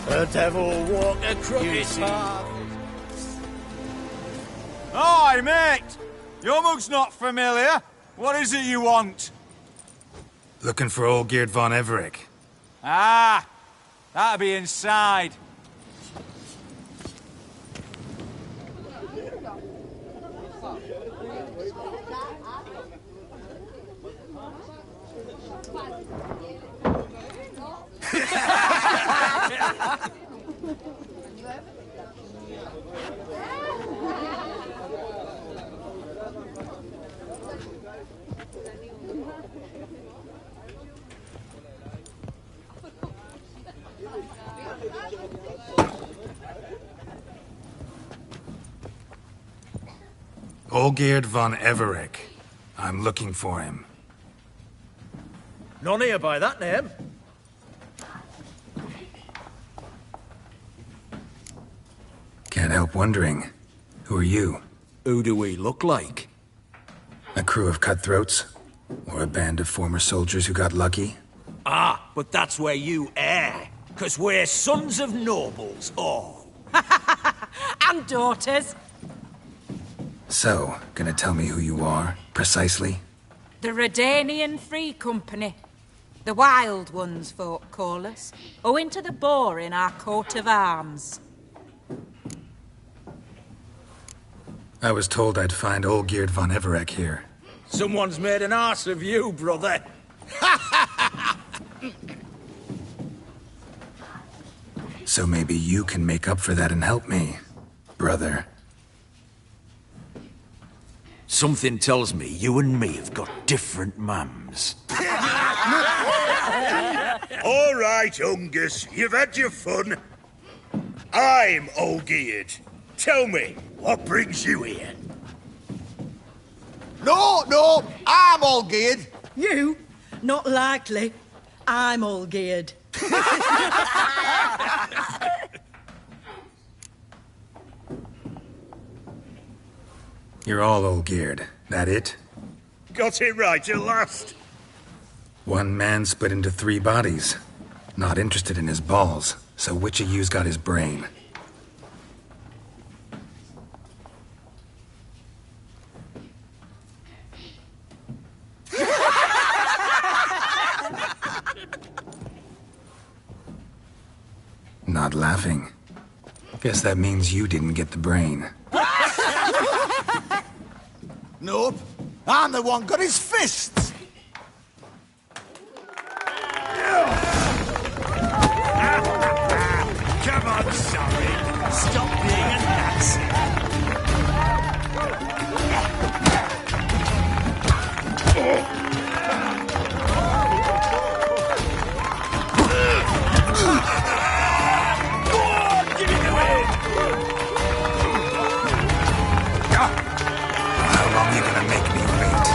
The devil walked a crooked path. Hi, mate! Your mug's not familiar. What is it you want? Looking for old Geert von Everec. Ah, that'll be inside. Olgierd von Everec. I'm looking for him. None here by that name. Can't help wondering. Who are you? Who do we look like? A crew of cutthroats? Or a band of former soldiers who got lucky? Ah, but that's where you err. 'Cause we're sons of nobles, all. And daughters. So, gonna tell me who you are, precisely? The Redanian Free Company. The Wild Ones, folk call us. Owing to the boar in our coat of arms. I was told I'd find Olgierd von Everec here. Someone's made an arse of you, brother. So maybe you can make up for that and help me, brother. Something tells me you and me have got different mums. All right, Ungus, you've had your fun. I'm Olgierd. Tell me, what brings you here? No, I'm all geared. You? Not likely. I'm all geared. You're all old geared. That it? Got it right at last. One man split into 3 bodies. Not interested in his balls, so which of you's got his brain? Not laughing. Guess that means you didn't get the brain. Nope. I'm the one got his fists. Come on, sorry. Stop being a Nazi. Go on, give it away. How long you gonna make me wait?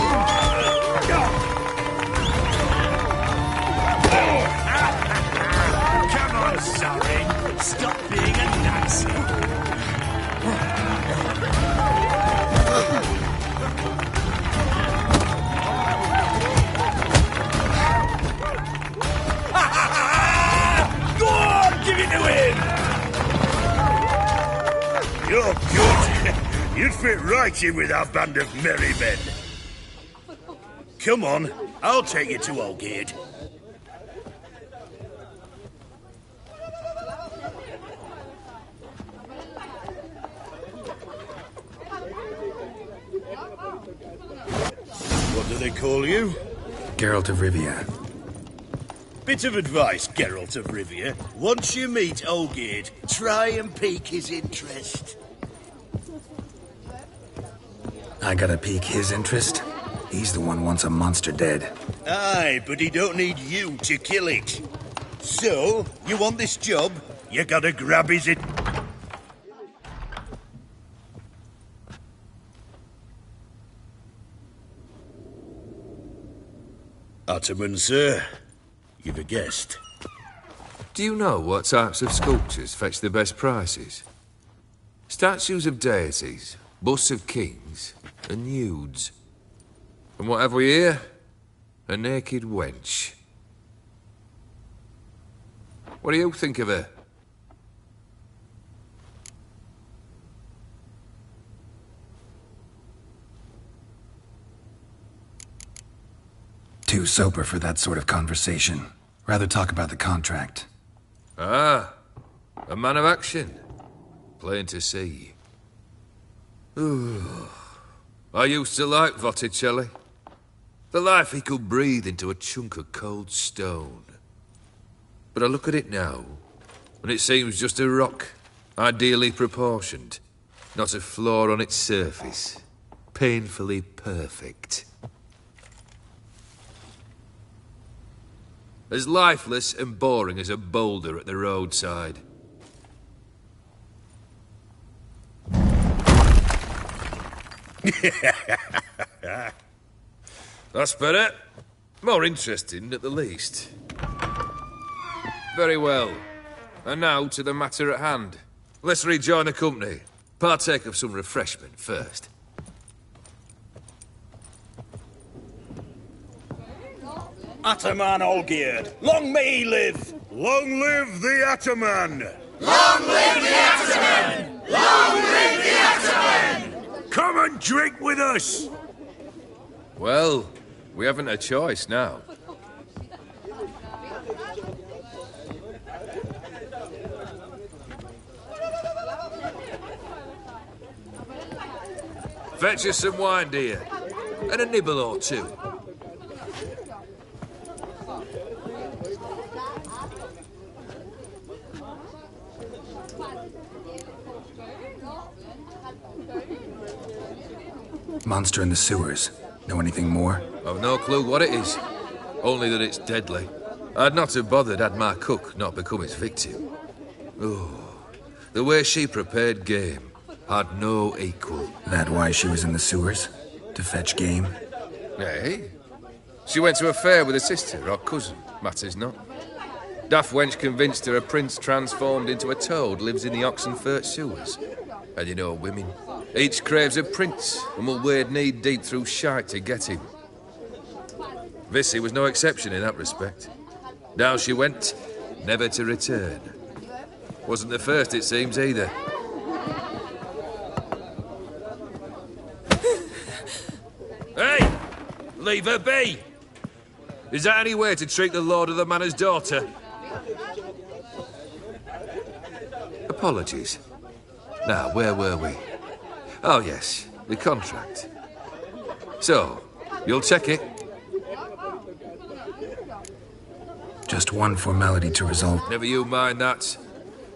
Come on, sorry. Stop being a Nazi. Go on, give it to him! You're good. You'd fit right in with our band of merry men. Come on, I'll take you to Oldgate. What do they call you? Geralt of Rivia. Bit of advice, Geralt of Rivia. Once you meet Olgierd, try and pique his interest. I gotta pique his interest? He's the one who wants a monster dead. Aye, but he don't need you to kill it. So, you want this job? You gotta grab his Ottoman, sir. You've a guest. Do you know what types of sculptures fetch the best prices? Statues of deities, busts of kings, and nudes. And what have we here? A naked wench. What do you think of her? Too sober for that sort of conversation. Rather talk about the contract. Ah, a man of action. Plain to see. Ooh. I used to like Botticelli. The life he could breathe into a chunk of cold stone. But I look at it now, and it seems just a rock, ideally proportioned. Not a flaw on its surface. Painfully perfect. As lifeless and boring as a boulder at the roadside. That's better. More interesting, at the least. Very well. And now to the matter at hand. Let's rejoin the company. Partake of some refreshment first. Ataman Olgierd, long may he live! Long live the Ataman! Long live the Ataman! Long live the Ataman! Come and drink with us! Well, we haven't a choice now. Fetch us some wine, dear. And a nibble or two. Monster in the sewers. Know anything more? I've no clue what it is. Only that it's deadly. I'd not have bothered had my cook not become its victim. Oh, the way she prepared game had no equal. That why she was in the sewers? To fetch game? Hey? She went to a fair with a sister or cousin, matters not. Daft wench convinced her a prince transformed into a toad lives in the Oxenfurt sewers. And you know women, Each craves a prince and will wade knee-deep through shite to get him. Vissy was no exception in that respect. Down she went, never to return. Wasn't the first, it seems, either. Hey! Leave her be! Is that any way to treat the lord of the manor's daughter? Apologies. Now, where were we? Oh, yes, the contract. So, you'll check it? Just one formality to resolve. Never you mind that.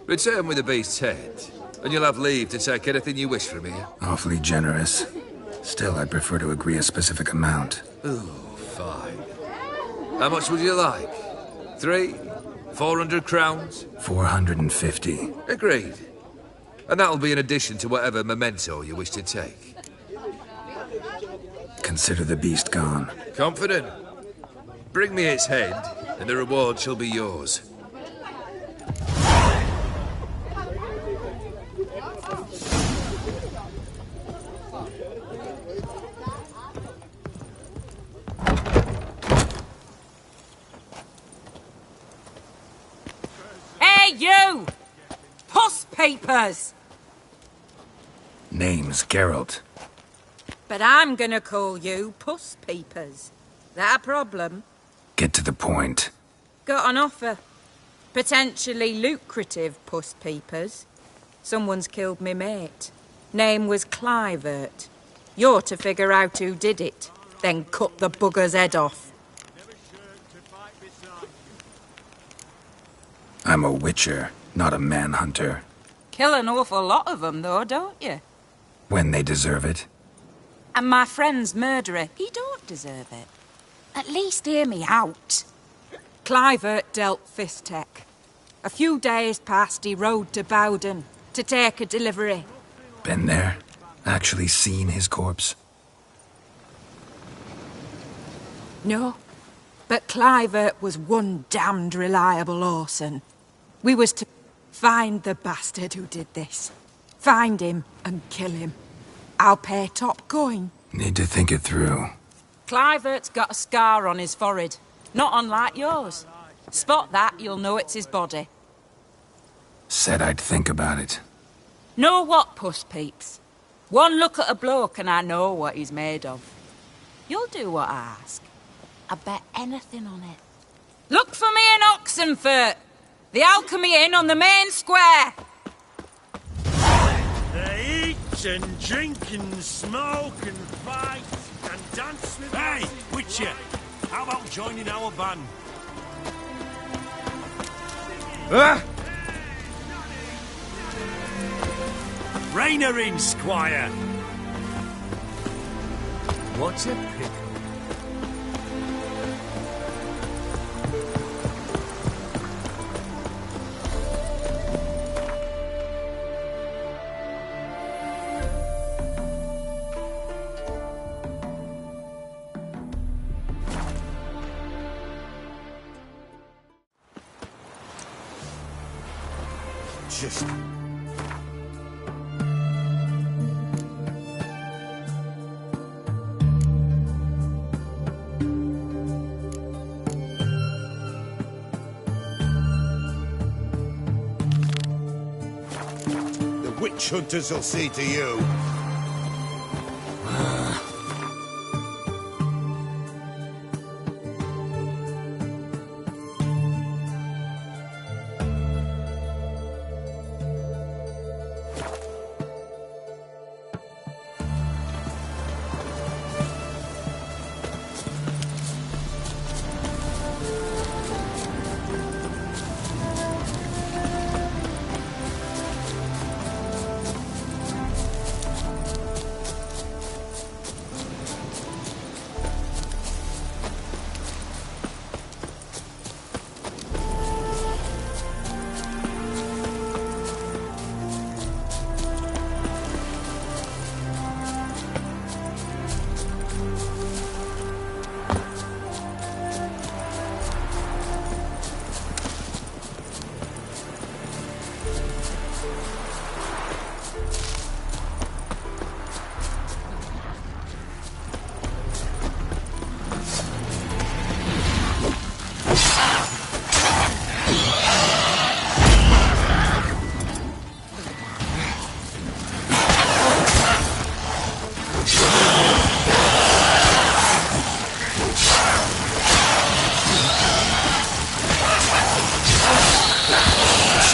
Return with the beast's head, and you'll have leave to take anything you wish from here. Awfully generous. Still, I'd prefer to agree a specific amount. Ooh, fine. How much would you like? 400 crowns? 450. Agreed. And that'll be in addition to whatever memento you wish to take. Consider the beast gone. Confident? Bring me its head, and the reward shall be yours. Hey, you! Puss papers! Name's Geralt. But I'm gonna call you Puss Peepers. That a problem? Get to the point. Got an offer. Potentially lucrative Puss Peepers. Someone's killed me mate. Name was Clivert. You're to figure out who did it, then cut the bugger's head off. I'm a witcher, not a manhunter. Kill an awful lot of them, though, don't you? When they deserve it. And my friend's murderer, he don't deserve it. At least hear me out. Clivert dealt Fistek. A few days past, he rode to Bowden to take a delivery. Been there? Actually seen his corpse? No, but Clivert was one damned reliable Orson. We was to find the bastard who did this. Find him and kill him. I'll pay top coin. Need to think it through. Clivert's got a scar on his forehead, not unlike yours. Spot that, you'll know it's his body. Said I'd think about it. Know what, Puss Peeps? One look at a bloke and I know what he's made of. You'll do what I ask. I bet anything on it. Look for me in Oxenfurt! The Alchemy Inn on the main square! They eat and drink and smoke and fight and dance with... Hey, Witcher! How about joining our band? Rein her in, Squire! What a pickle. Just... The witch hunters will see to you.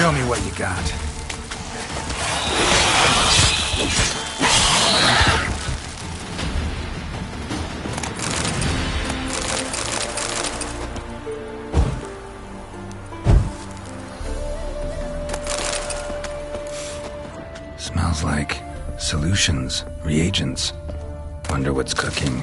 Show me what you got. Smells like solutions, reagents. Wonder what's cooking.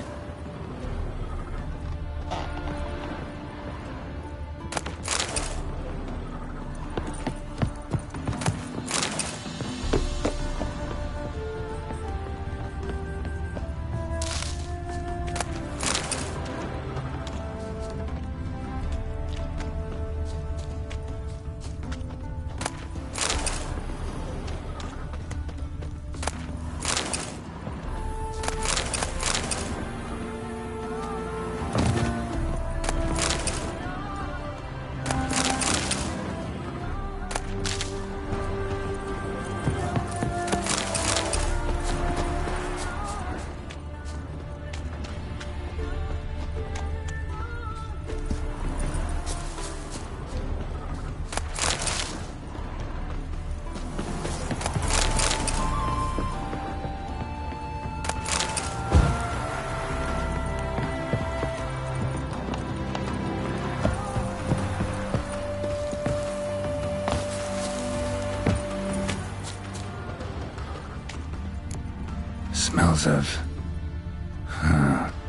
Smells of...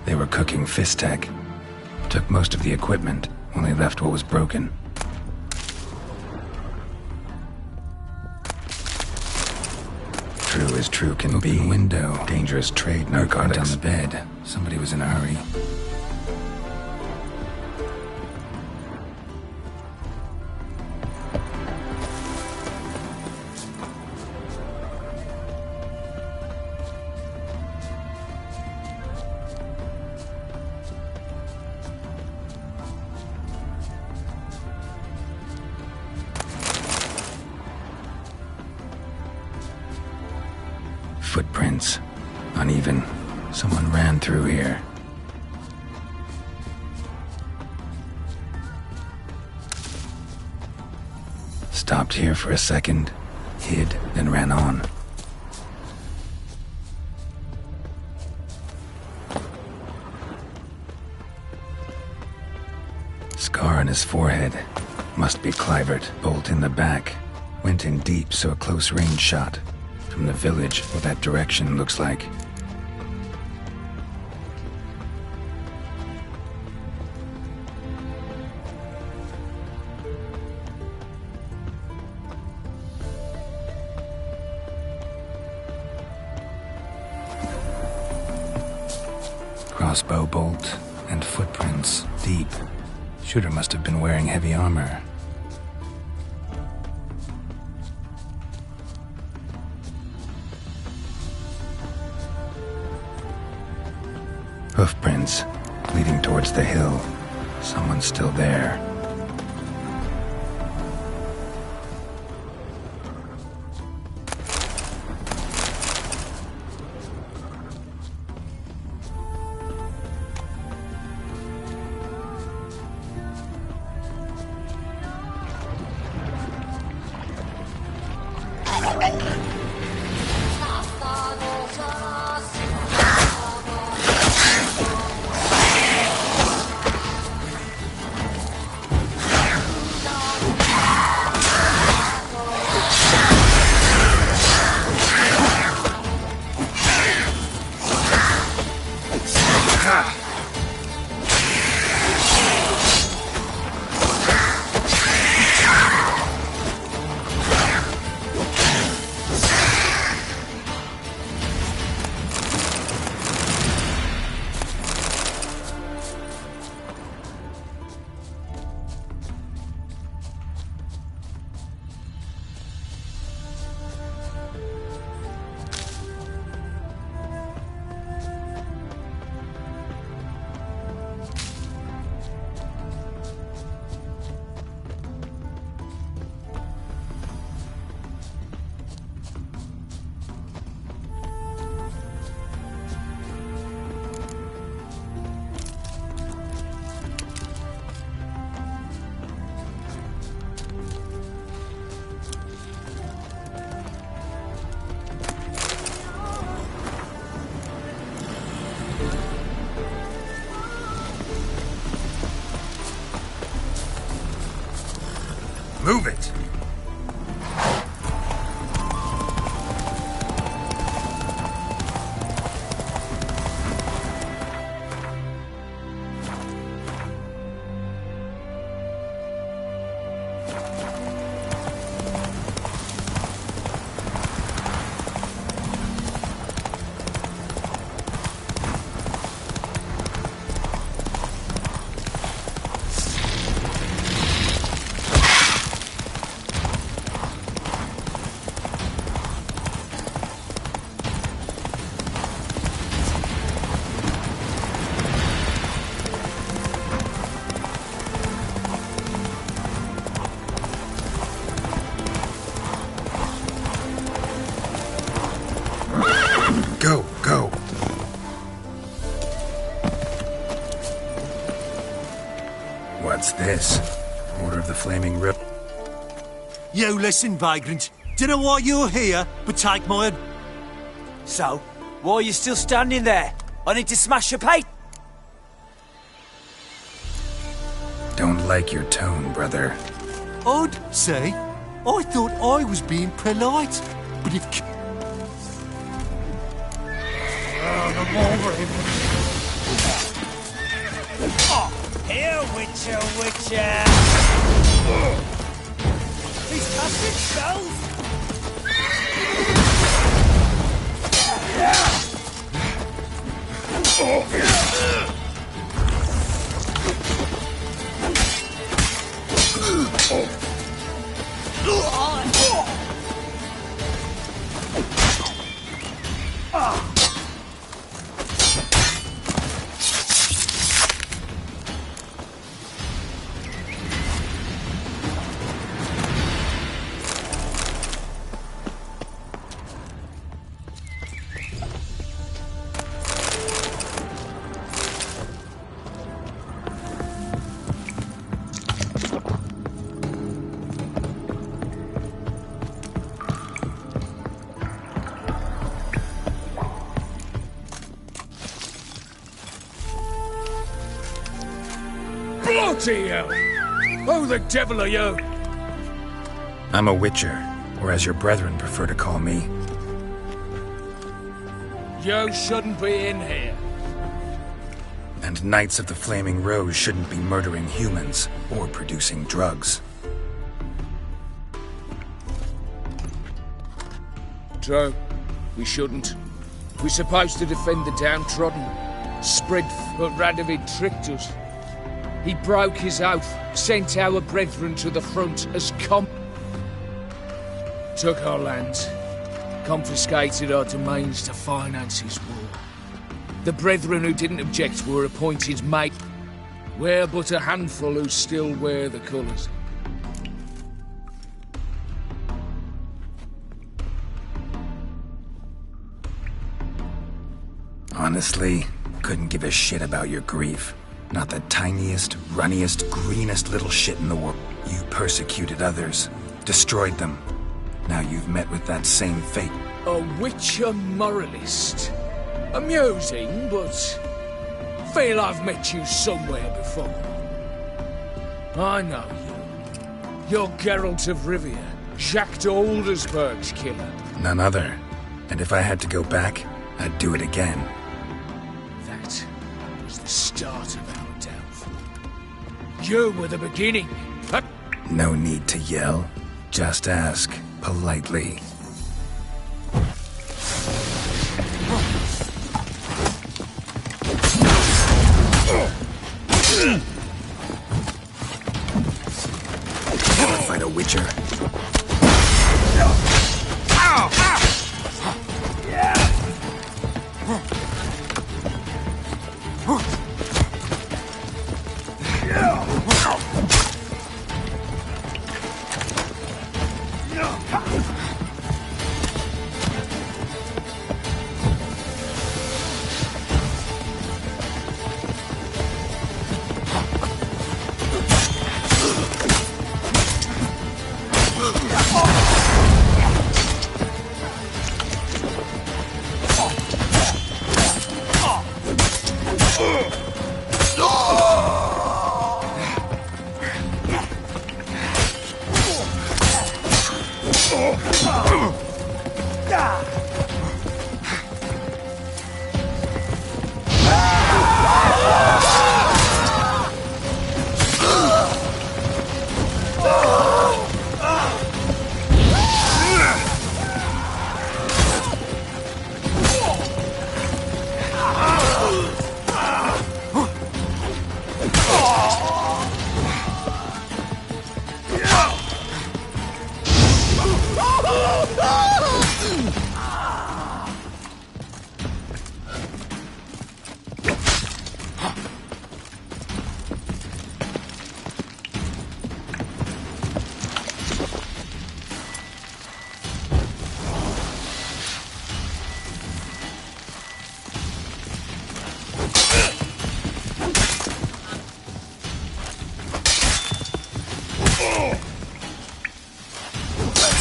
they were cooking Fistek. Took most of the equipment, only left what was broken. True as true can be. Open window. Dangerous trade narcotics. On the bed. Somebody was in a hurry. Footprints. Uneven. Someone ran through here. Stopped here for a second, hid, then ran on. Scar on his forehead. Must be Clivert. Bolt in the back. Went in deep, so a close range shot. From the village, what that direction looks like. Crossbow bolt and footprints deep. Shooter must have been wearing heavy armor. Hoofprints leading towards the hill. Someone's still there. Move it! Go, go. What's this? Order of the Flaming Rip. You listen, vagrant. Dunno why you're here, but take my So, why are you still standing there? I need to smash your plate. Don't like your tone, brother. I'd say. I thought I was being polite, but if... I'm over him. Here, Witcher, Witcher! He's casting spells! Bloody hell! Who the devil are you? I'm a Witcher, or as your brethren prefer to call me. You shouldn't be in here. And Knights of the Flaming Rose shouldn't be murdering humans or producing drugs. True. We shouldn't. We're supposed to defend the downtrodden. Spread, but Radovid tricked us. He broke his oath, sent our brethren to the front as took our lands, confiscated our domains to finance his war. The brethren who didn't object were appointed mate. We're but a handful who still wear the colours. Honestly, couldn't give a shit about your grief. Not the tiniest, runniest, greenest little shit in the world. You persecuted others, destroyed them. Now you've met with that same fate. A Witcher moralist. Amusing, but feel I've met you somewhere before. I know you. You're Geralt of Rivia, Jacques de Aldersberg's killer. None other. And if I had to go back, I'd do it again. That was the start of our downfall. You were the beginning. No need to yell. Just ask, politely. Never fight a Witcher.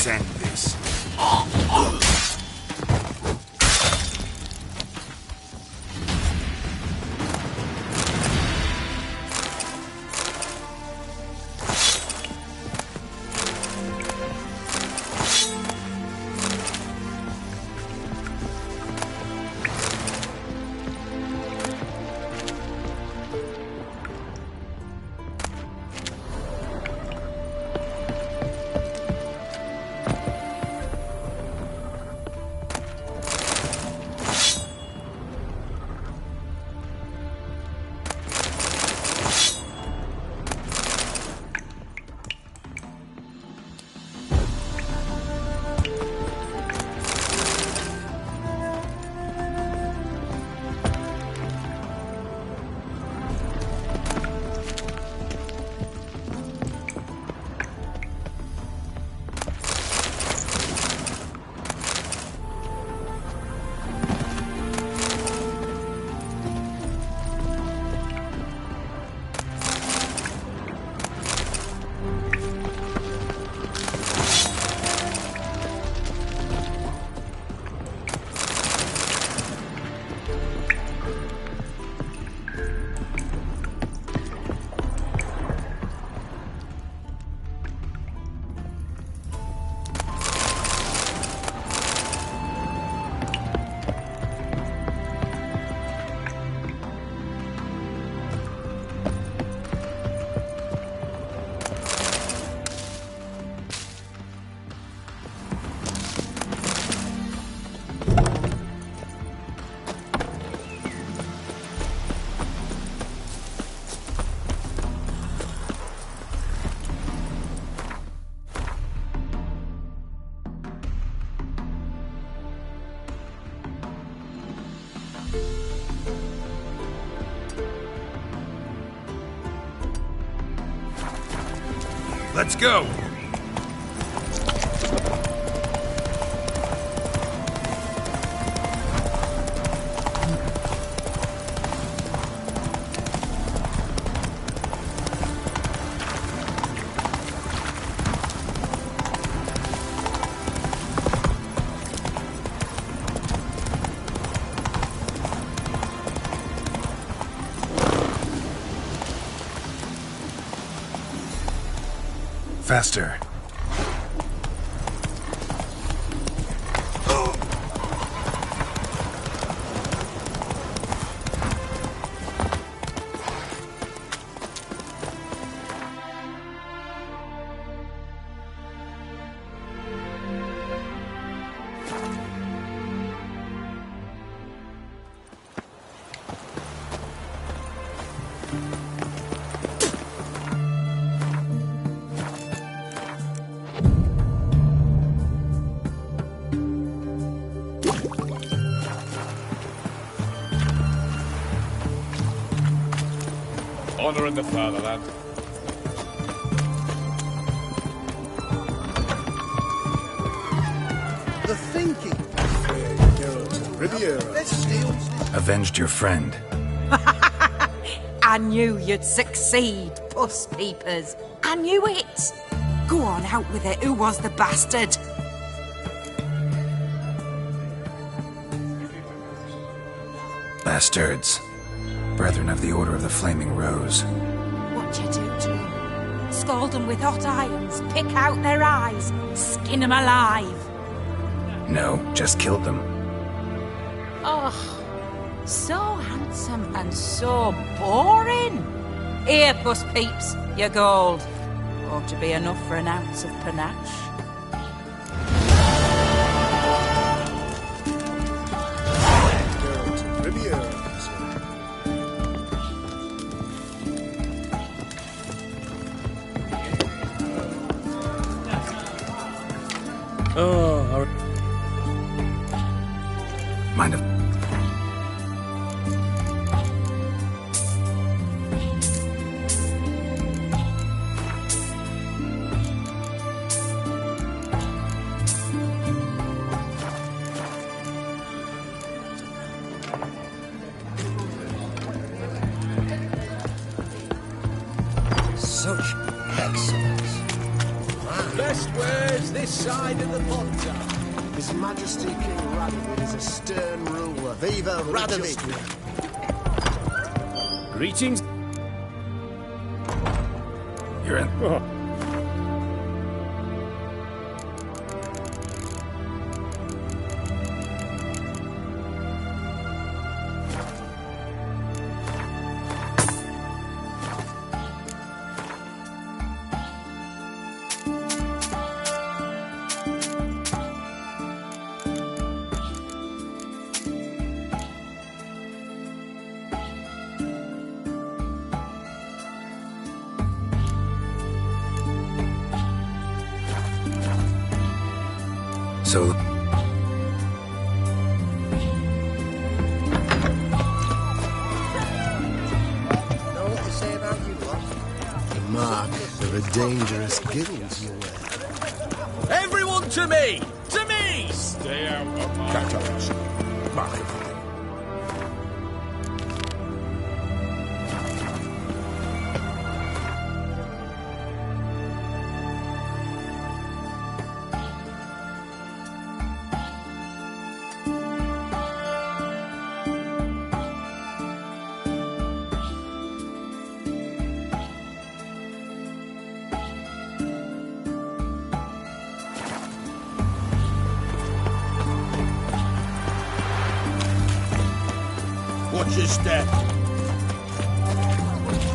end this. Let's go! Faster. Honor in the fatherland. The thinking. Avenged your friend. I knew you'd succeed, puss peepers. I knew it. Go on, out with it. Who was the bastard? Bastards. Brethren of the Order of the Flaming Rose. What you do to them? Scald them with hot irons, pick out their eyes, skin them alive. No, just killed them. Oh, so handsome and so boring. Here, puss peeps, your gold. Ought to be enough for an ounce of panache. Oh, Mind if... Such excellence. Best words this side of the pond. His Majesty King Radovid is a stern ruler. Viva Radovid! Greetings. You're in. Oh. So, Know what they say about you lot? The mark of a dangerous guild you wear. Everyone to me! To me! Stay out of my... Catholics. Mark of Watch your step.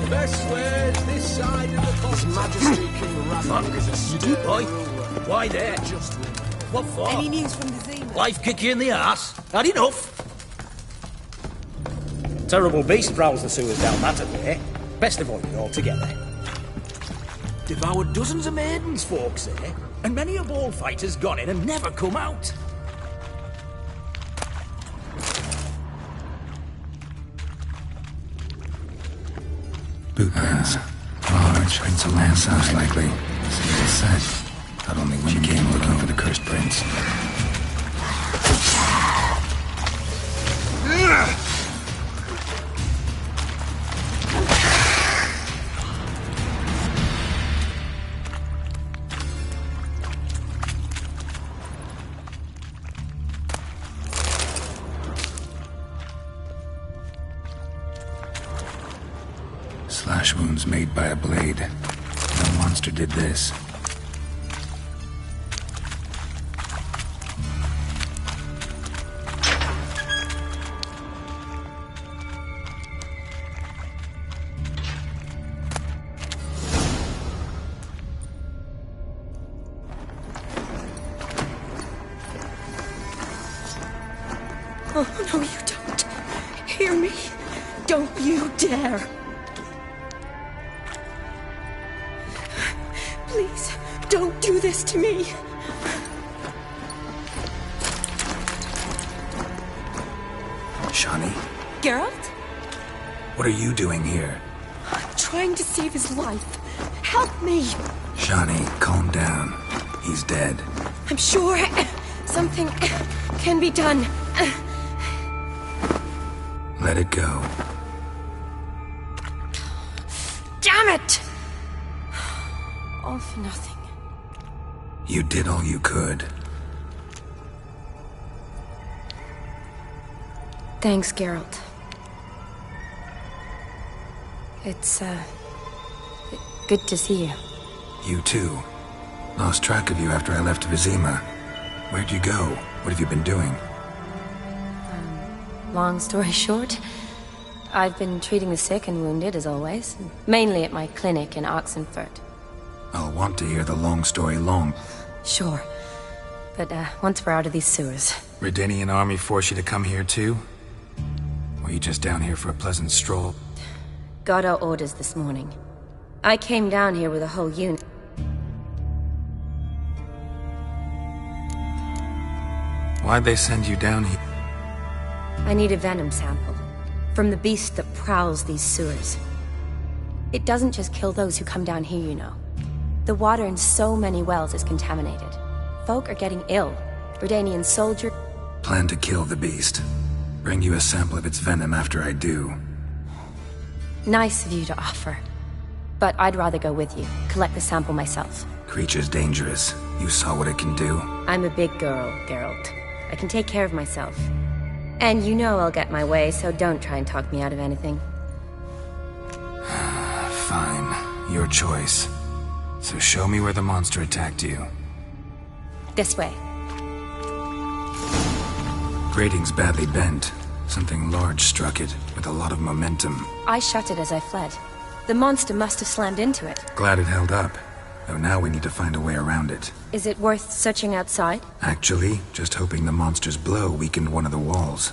Best words this side of the pond. His Majesty King Radovid is a stern boy? ruler. Why there? Just ruler. What for? Any news from the Zima? Life kick you in the arse? Had enough? Terrible beast prowls the sewers down that way. Best avoid it altogether. Devoured dozens of maidens, folks say, and many a ball fighter's gone in and never come out. bootprints. Large prints of Lance sounds likely. Single set. Not only when she came looking for the cursed prince. Slash wounds made by a blade. No monster did this. Oh, no, you don't. Hear me? Don't you dare. Please, don't do this to me. Shani, Geralt? what are you doing here? I'm trying to save his life. Help me. Shani, calm down. He's dead. I'm sure something can be done. Let it go. Damn it! All for nothing. You did all you could. Thanks, Geralt. It's, good to see you. You too. Lost track of you after I left Vizima. Where'd you go? What have you been doing? Long story short, I've been treating the sick and wounded, as always. Mainly at my clinic in Oxenfurt. I'll want to hear the long story long. Sure. But, once we're out of these sewers. Redanian army force you to come here too? Or you just down here for a pleasant stroll? Got our orders this morning. I came down here with a whole unit. Why'd they send you down here? I need a venom sample. From the beast that prowls these sewers. It doesn't just kill those who come down here, you know. The water in so many wells is contaminated. Folk are getting ill. Redanian soldier... Plan to kill the beast. Bring you a sample of its venom after I do. Nice of you to offer. But I'd rather go with you. Collect the sample myself. Creature's dangerous. You saw what it can do. I'm a big girl, Geralt. I can take care of myself. And you know I'll get my way, so don't try and talk me out of anything. Fine. Your choice. So show me where the monster attacked you. This way. Grating's badly bent. Something large struck it, with a lot of momentum. I shut it as I fled. The monster must have slammed into it. Glad it held up. Though now we need to find a way around it. Is it worth searching outside? Actually, just hoping the monster's blow weakened one of the walls.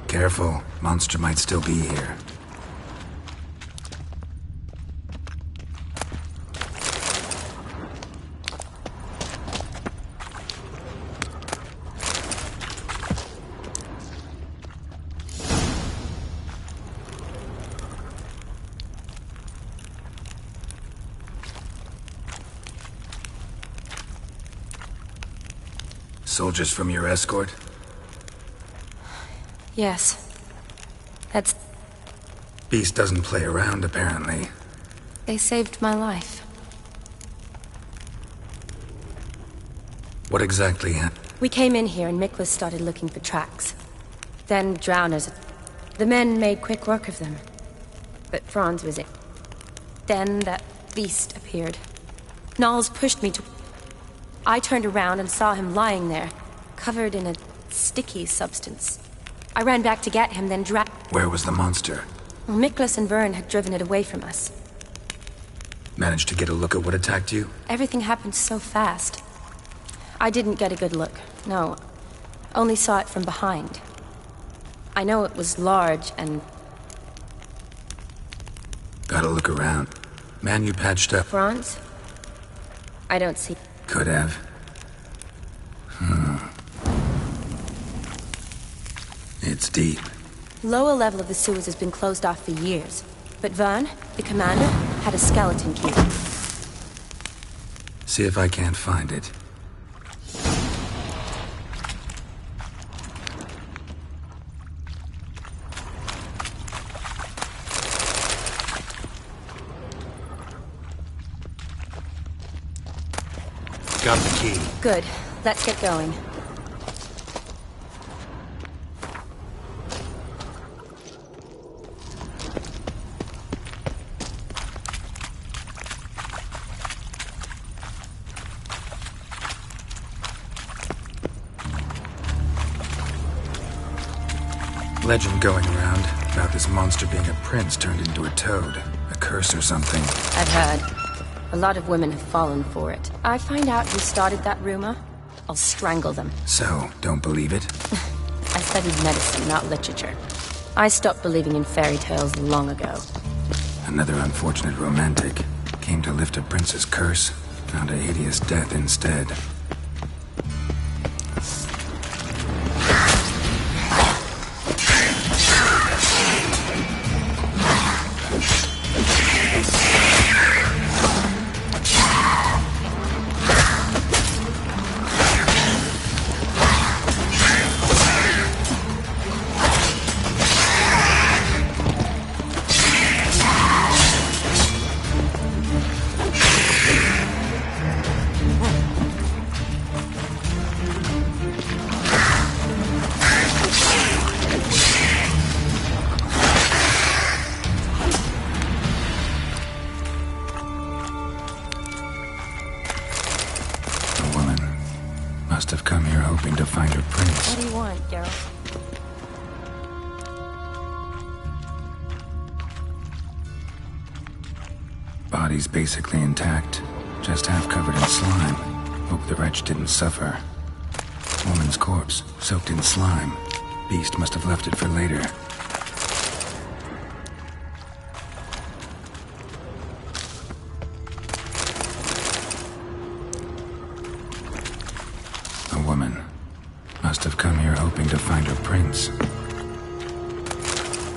Careful, monster might still be here. Soldiers from your escort? Yes. That's... Beast doesn't play around, apparently. They saved my life. What exactly happened? We came in here and Miklas started looking for tracks. Then drowners. The men made quick work of them. But Franz was it. Then that beast appeared. Knowles pushed me to... I turned around and saw him lying there, covered in a sticky substance. I ran back to get him, then Where was the monster? Miklas and Vern had driven it away from us. Managed to get a look at what attacked you? Everything happened so fast. I didn't get a good look, no. Only saw it from behind. I know it was large and... Gotta look around. Man you patched up. Franz? I don't see... Could have. It's deep. Lower level of the sewers has been closed off for years. But Vern, the commander, had a skeleton key. See if I can't find it. Got the key. Good. Let's get going. Legend going around about this monster being a prince turned into a toad. A curse or something. I've heard. A lot of women have fallen for it. I find out who started that rumor, I'll strangle them. So, don't believe it? I studied medicine, not literature. I stopped believing in fairy tales long ago. Another unfortunate romantic. Came to lift a prince's curse, found a hideous death instead. Have come here hoping to find her prince. What do you want, Geralt? Body's basically intact, just half covered in slime. Hope the wretch didn't suffer. Woman's corpse, soaked in slime. Beast must have left it for later. Must have come here hoping to find her prince.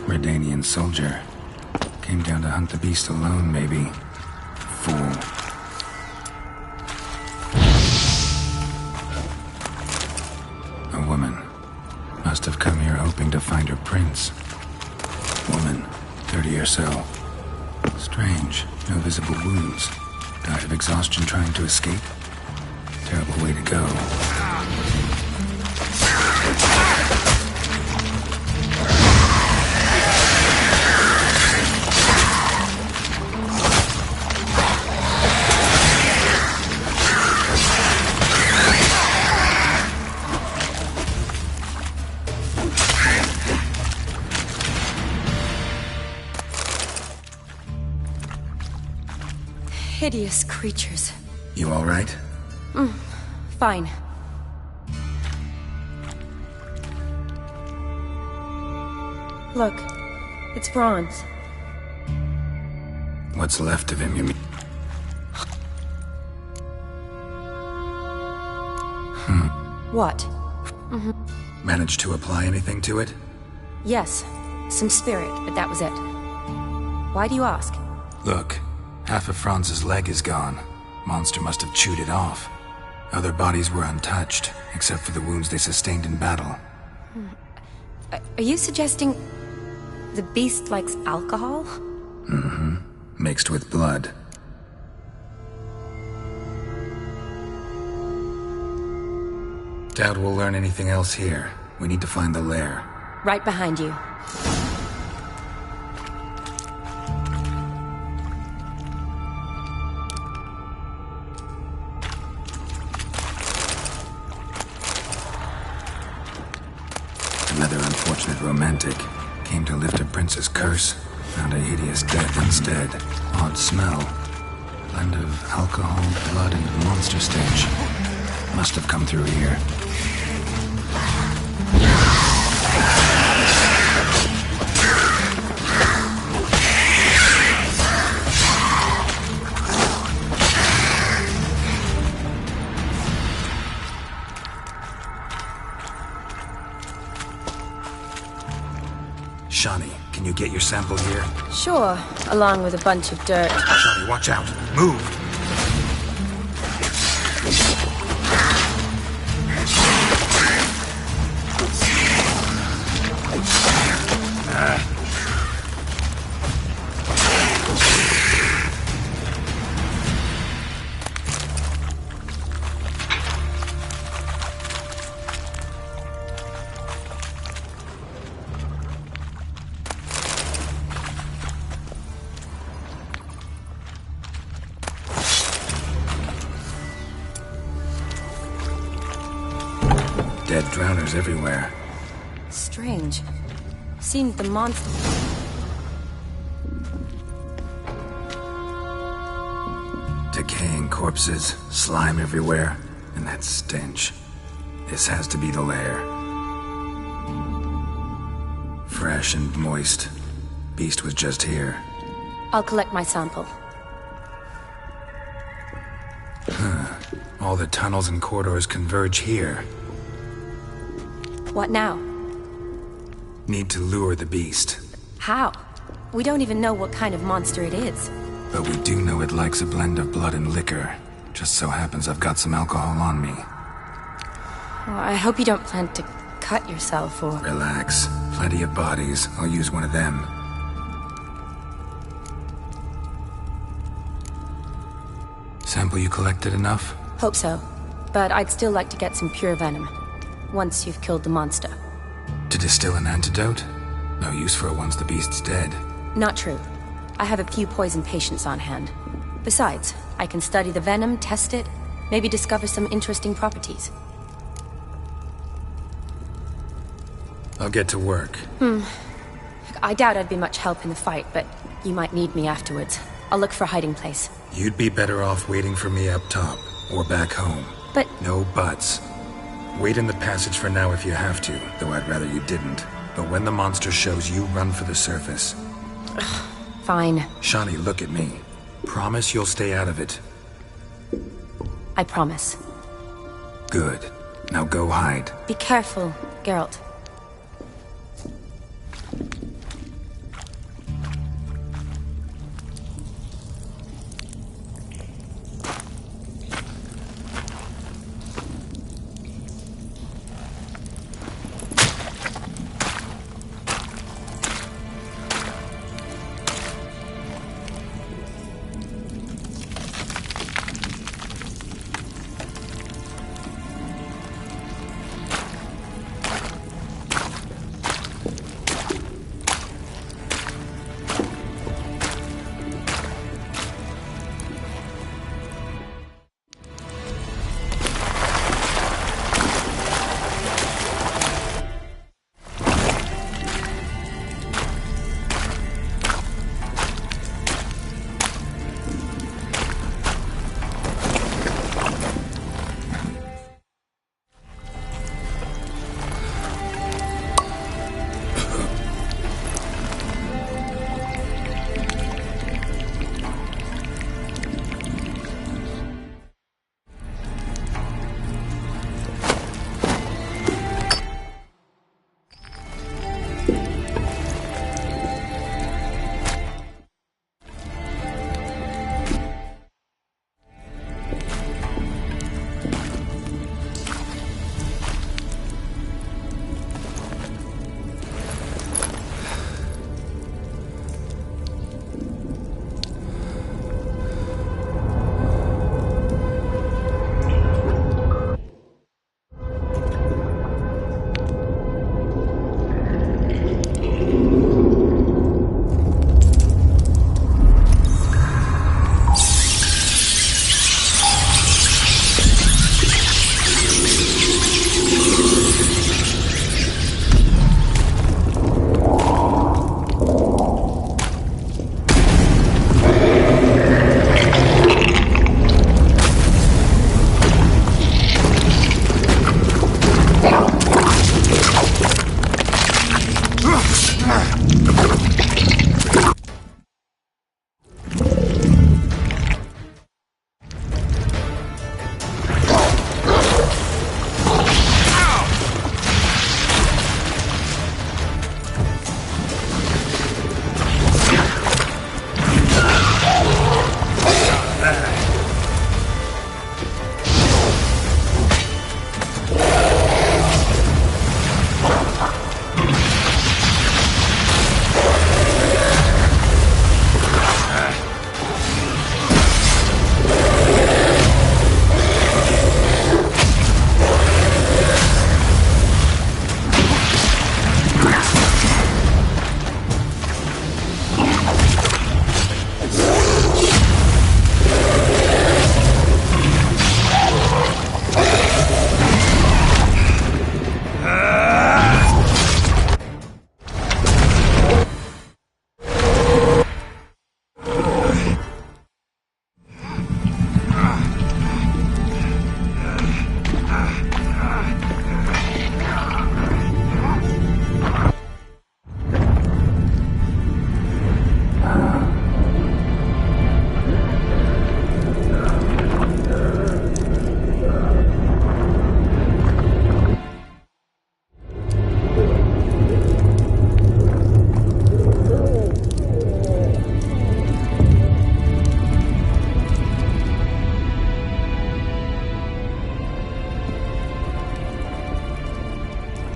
Redanian soldier. Came down to hunt the beast alone, maybe. Fool. Must have come here hoping to find her prince. Woman, 30 or so. Strange, no visible wounds. Died of exhaustion trying to escape? Terrible way to go. Hideous creatures. You all right? Fine. Look, it's bronze. What's left of him, you mean? What? Managed to apply anything to it? Yes, some spirit, but that was it. Why do you ask? Look, half of Franz's leg is gone. Monster must have chewed it off. Other bodies were untouched, except for the wounds they sustained in battle. Are you suggesting the beast likes alcohol? Mixed with blood. Doubt we'll learn anything else here. We need to find the lair. Right behind you. Another unfortunate romantic. Came to lift a prince's curse. Found a hideous death instead. Odd smell. Blend of alcohol, blood, and monster stench. Must have come through here. Shawnee, can you get your sample here? Sure, along with a bunch of dirt. Shawnee, watch out. Move! Dead drowners everywhere. Strange. Seemed the monster... Decaying corpses, slime everywhere, and that stench. This has to be the lair. Fresh and moist. Beast was just here. I'll collect my sample. All the tunnels and corridors converge here. What now? Need to lure the beast. How? We don't even know what kind of monster it is. But we do know it likes a blend of blood and liquor. Just so happens I've got some alcohol on me. Well, I hope you don't plan to cut yourself or... Relax. Plenty of bodies. I'll use one of them. Sample you collected enough? Hope so. But I'd still like to get some pure venom. Once you've killed the monster. To distill an antidote? No use for it once the beast's dead. Not true. I have a few poison patients on hand. Besides, I can study the venom, test it, maybe discover some interesting properties. I'll get to work. I doubt I'd be much help in the fight, but you might need me afterwards. I'll look for a hiding place. You'd be better off waiting for me up top, or back home. But... No buts. Wait in the passage for now if you have to, though I'd rather you didn't. But when the monster shows, you run for the surface. Fine. Shawnee, look at me. Promise you'll stay out of it. I promise. Good. Now go hide. Be careful, Geralt.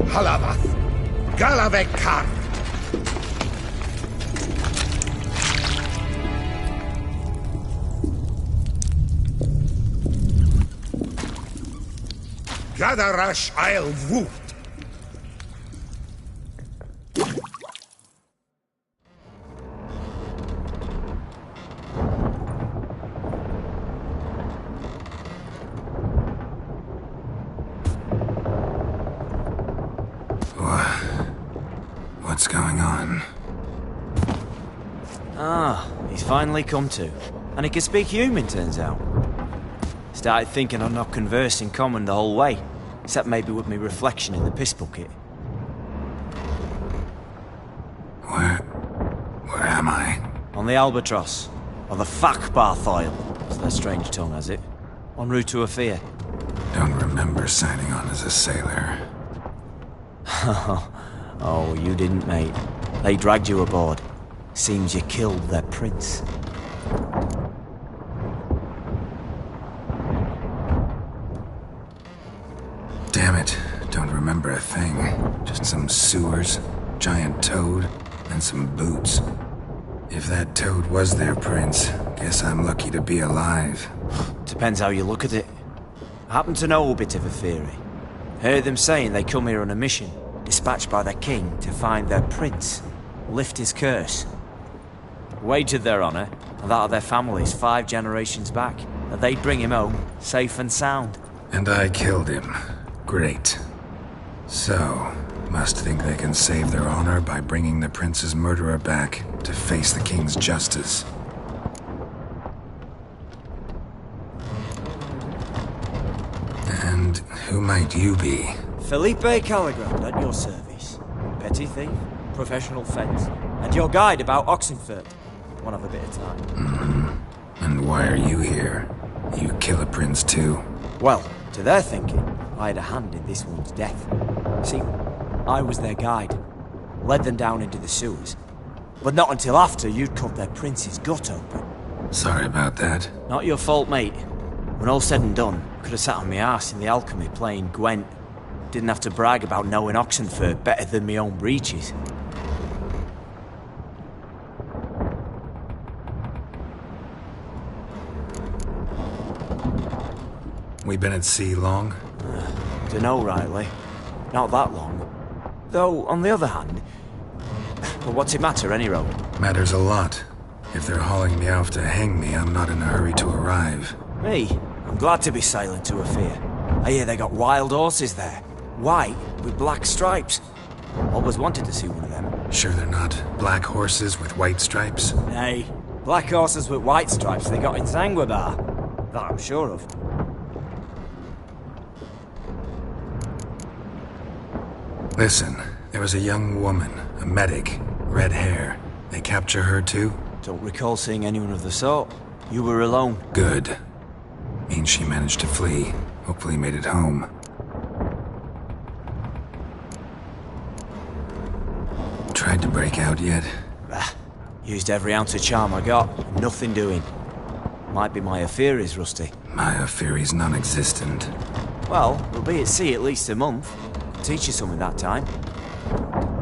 Halavath, Galavek Kar. Gadarash I'll Woot. What's going on? Ah, he's finally come to. And he can speak human, turns out. Started thinking I'd not conversed in common the whole way, except maybe with me reflection in the piss bucket. Where am I? On the Albatross. On the Fakbarthoil, as their strange tongue has it. En route to Afir. Don't remember signing on as a sailor. Oh, you didn't, mate. They dragged you aboard. Seems you killed their prince. Damn it, don't remember a thing. Just some sewers, giant toad, and some boots. If that toad was their prince, guess I'm lucky to be alive. Depends how you look at it. I happen to know a bit of a theory. Heard them saying they come here on a mission, dispatched by their king to find their prince, lift his curse. Wagered their honour, and that of their families 5 generations back, that they'd bring him home, safe and sound. And I killed him. Great. So, must think they can save their honor by bringing the prince's murderer back to face the king's justice. And who might you be? Felipe Caligrand at your service. Petty thief, professional fence, and your guide about Oxenfurt. One of a bit of time. Mm-hmm. And why are you here? You kill a prince too? Well, to their thinking, I had a hand in this one's death. See, I was their guide. Led them down into the sewers. But not until after you'd cut their prince's gut open. Sorry about that. Not your fault, mate. When all said and done, could have sat on my arse in the alchemy playing Gwent. Didn't have to brag about knowing Oxenfurt better than my own breeches. We been at sea long? Dunno rightly. Not that long. Though, on the other hand... Well, what's it matter, any road? Matters a lot. If they're hauling me off to hang me, I'm not in a hurry to arrive. Me? I'm glad to be sailing to Afir. I hear they got wild horses there. White, with black stripes. Always wanted to see one of them. Sure they're not black horses with white stripes? Nay, black horses with white stripes they got in Zangwabar. That I'm sure of. Listen, there was a young woman, a medic, red hair. They capture her too? Don't recall seeing anyone of the sort. You were alone. Good. Means she managed to flee. Hopefully made it home. Tried to break out yet? Used every ounce of charm I got. Nothing doing. Might be my Afiri's rusty. My Afiri's non-existent. Well, we'll be at sea at least a month. Teach you something that time.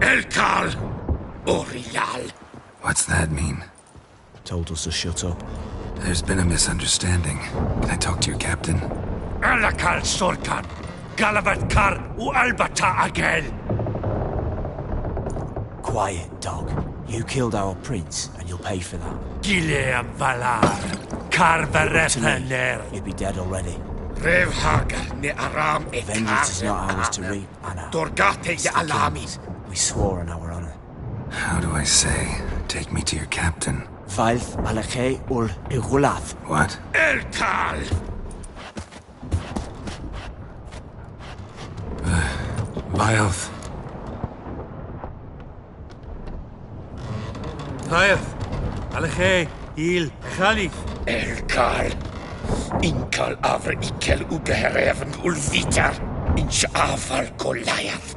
Elkal Orial. What's that mean? Told us to shut up. There's been a misunderstanding. Can I talk to your captain? Alakal Sorkan. Galavat Kar U Albata Agel. Quiet, dog. You killed our prince, and you'll pay for that. Gileam Valar. Kar Varepaner. You'd be dead already. Revhaga ne Aram e Vengeance is not ours to reap, Anna. Dorgate ye Alami. We swore on our honor. How do I say? Take me to your captain. Valth Malache ul Igulath. What? Elkal! Vilth. Vilth. Malache. Il. Khalif. Elkal. Inkal avre ikel ugehereven ulvitar. Inch afal Goliath.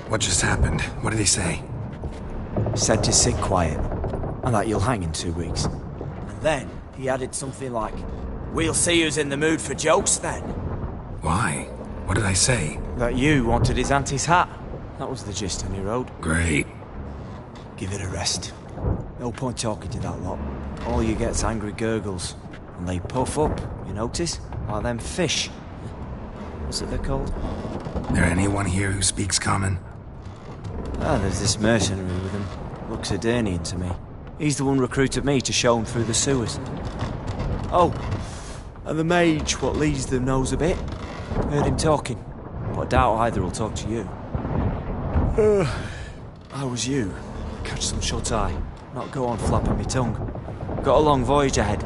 What just happened? What did he say? Said to sit quiet, and that you'll hang in 2 weeks. And then he added something like, We'll see who's in the mood for jokes then. Why? What did I say? That you wanted his auntie's hat. That was the gist on your road. Great. Give it a rest. No point talking to that lot. All you get's angry gurgles. And they puff up, you notice? Like them fish. What's it they're called? There anyone here who speaks common? Ah, there's this mercenary with him. Looks Edirnian to me. He's the one recruited me to show him through the sewers. Oh, and the mage what leads them knows a bit. Heard him talking, but I doubt either will talk to you. How was you? Catch some shut-eye. Not go on flapping me tongue. Got a long voyage ahead.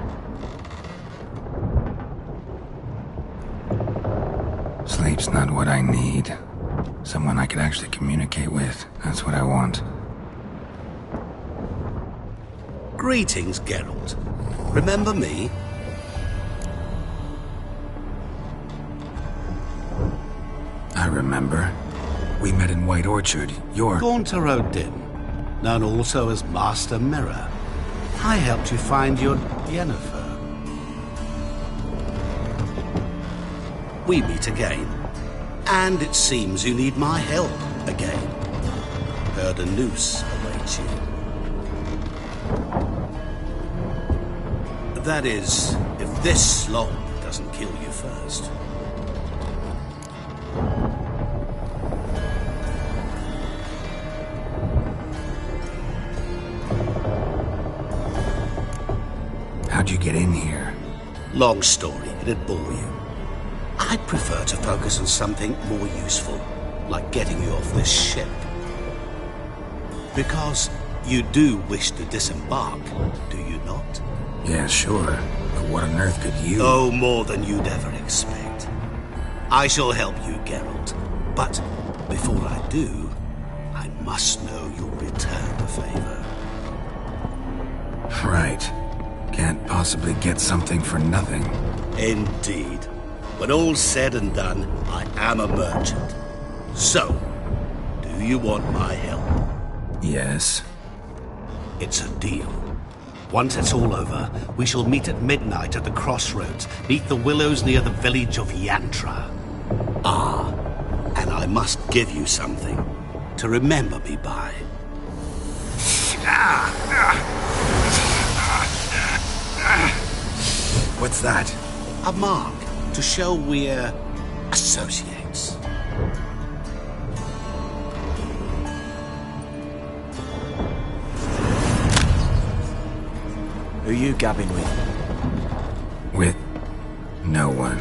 Sleep's not what I need. Someone I could actually communicate with. That's what I want. Greetings, Geralt. Remember me? I remember. We met in White Orchard. You're... Gaunter Odin, known also as Master Mirror. I helped you find your Yennefer. We meet again. And it seems you need my help again. Heard a noose awaits you. That is, if this slog doesn't kill you first. How'd you get in here? Long story, it'd bore you. I'd prefer to focus on something more useful, like getting you off this ship. Because you do wish to disembark, do you not? Yeah, sure. But what on earth could you... Oh, more than you'd ever expect. I shall help you, Geralt. But before I do, I must know you'll return the favor. Right. Can't possibly get something for nothing. Indeed. When all's said and done, I am a merchant. So, do you want my help? Yes. It's a deal. Once it's all over, we shall meet at midnight at the crossroads, neath the willows near the village of Yantra. Ah, and I must give you something to remember me by. What's that? A mark to show we're associates. Who you gabbing with? With no one.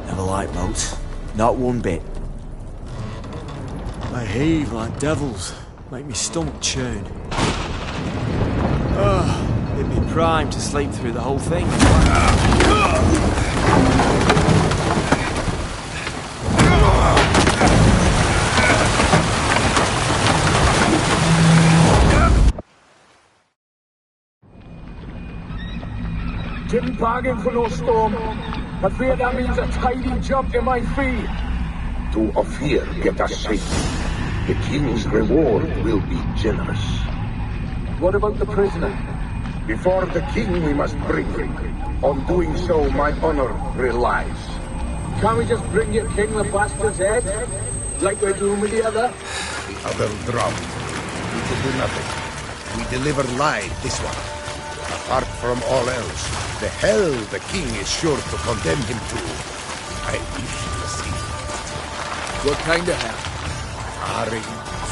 Never liked boats. Not one bit. They heave like devils. Make me stomach churn. It'd be prime to sleep through the whole thing. Didn't bargain for no storm. I fear that means a tidy jump in my fee. Do of fear get us safe. The king's reward will be generous. What about the prisoner? Before the king we must bring him. On doing so, my honor relies. Can't we just bring your king the bastard's head? Like we're doing with the other? The other drowned. We could do nothing. We deliver live this one. Apart from all else, the hell the king is sure to condemn him to. I wish to see. What kind of hell? Harring,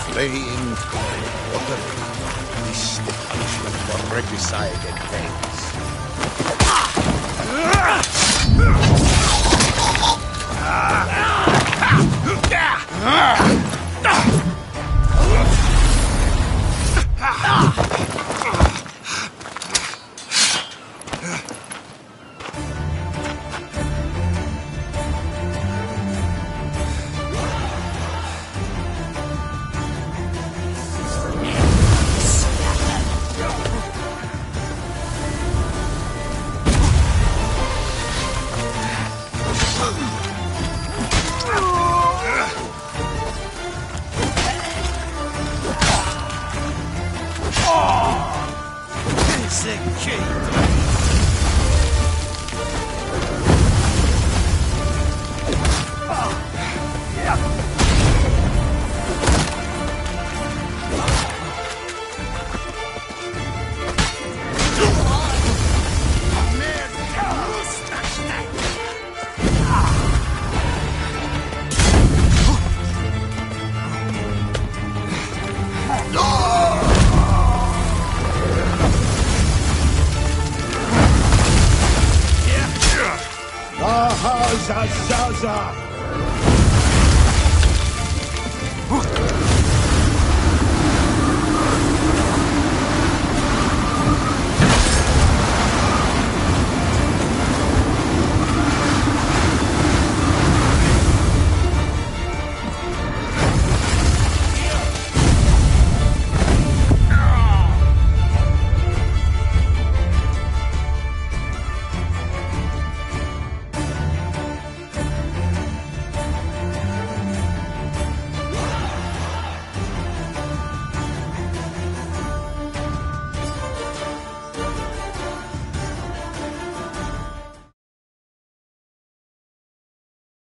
flaying, water. This the punishment for regicide and things. Zaza!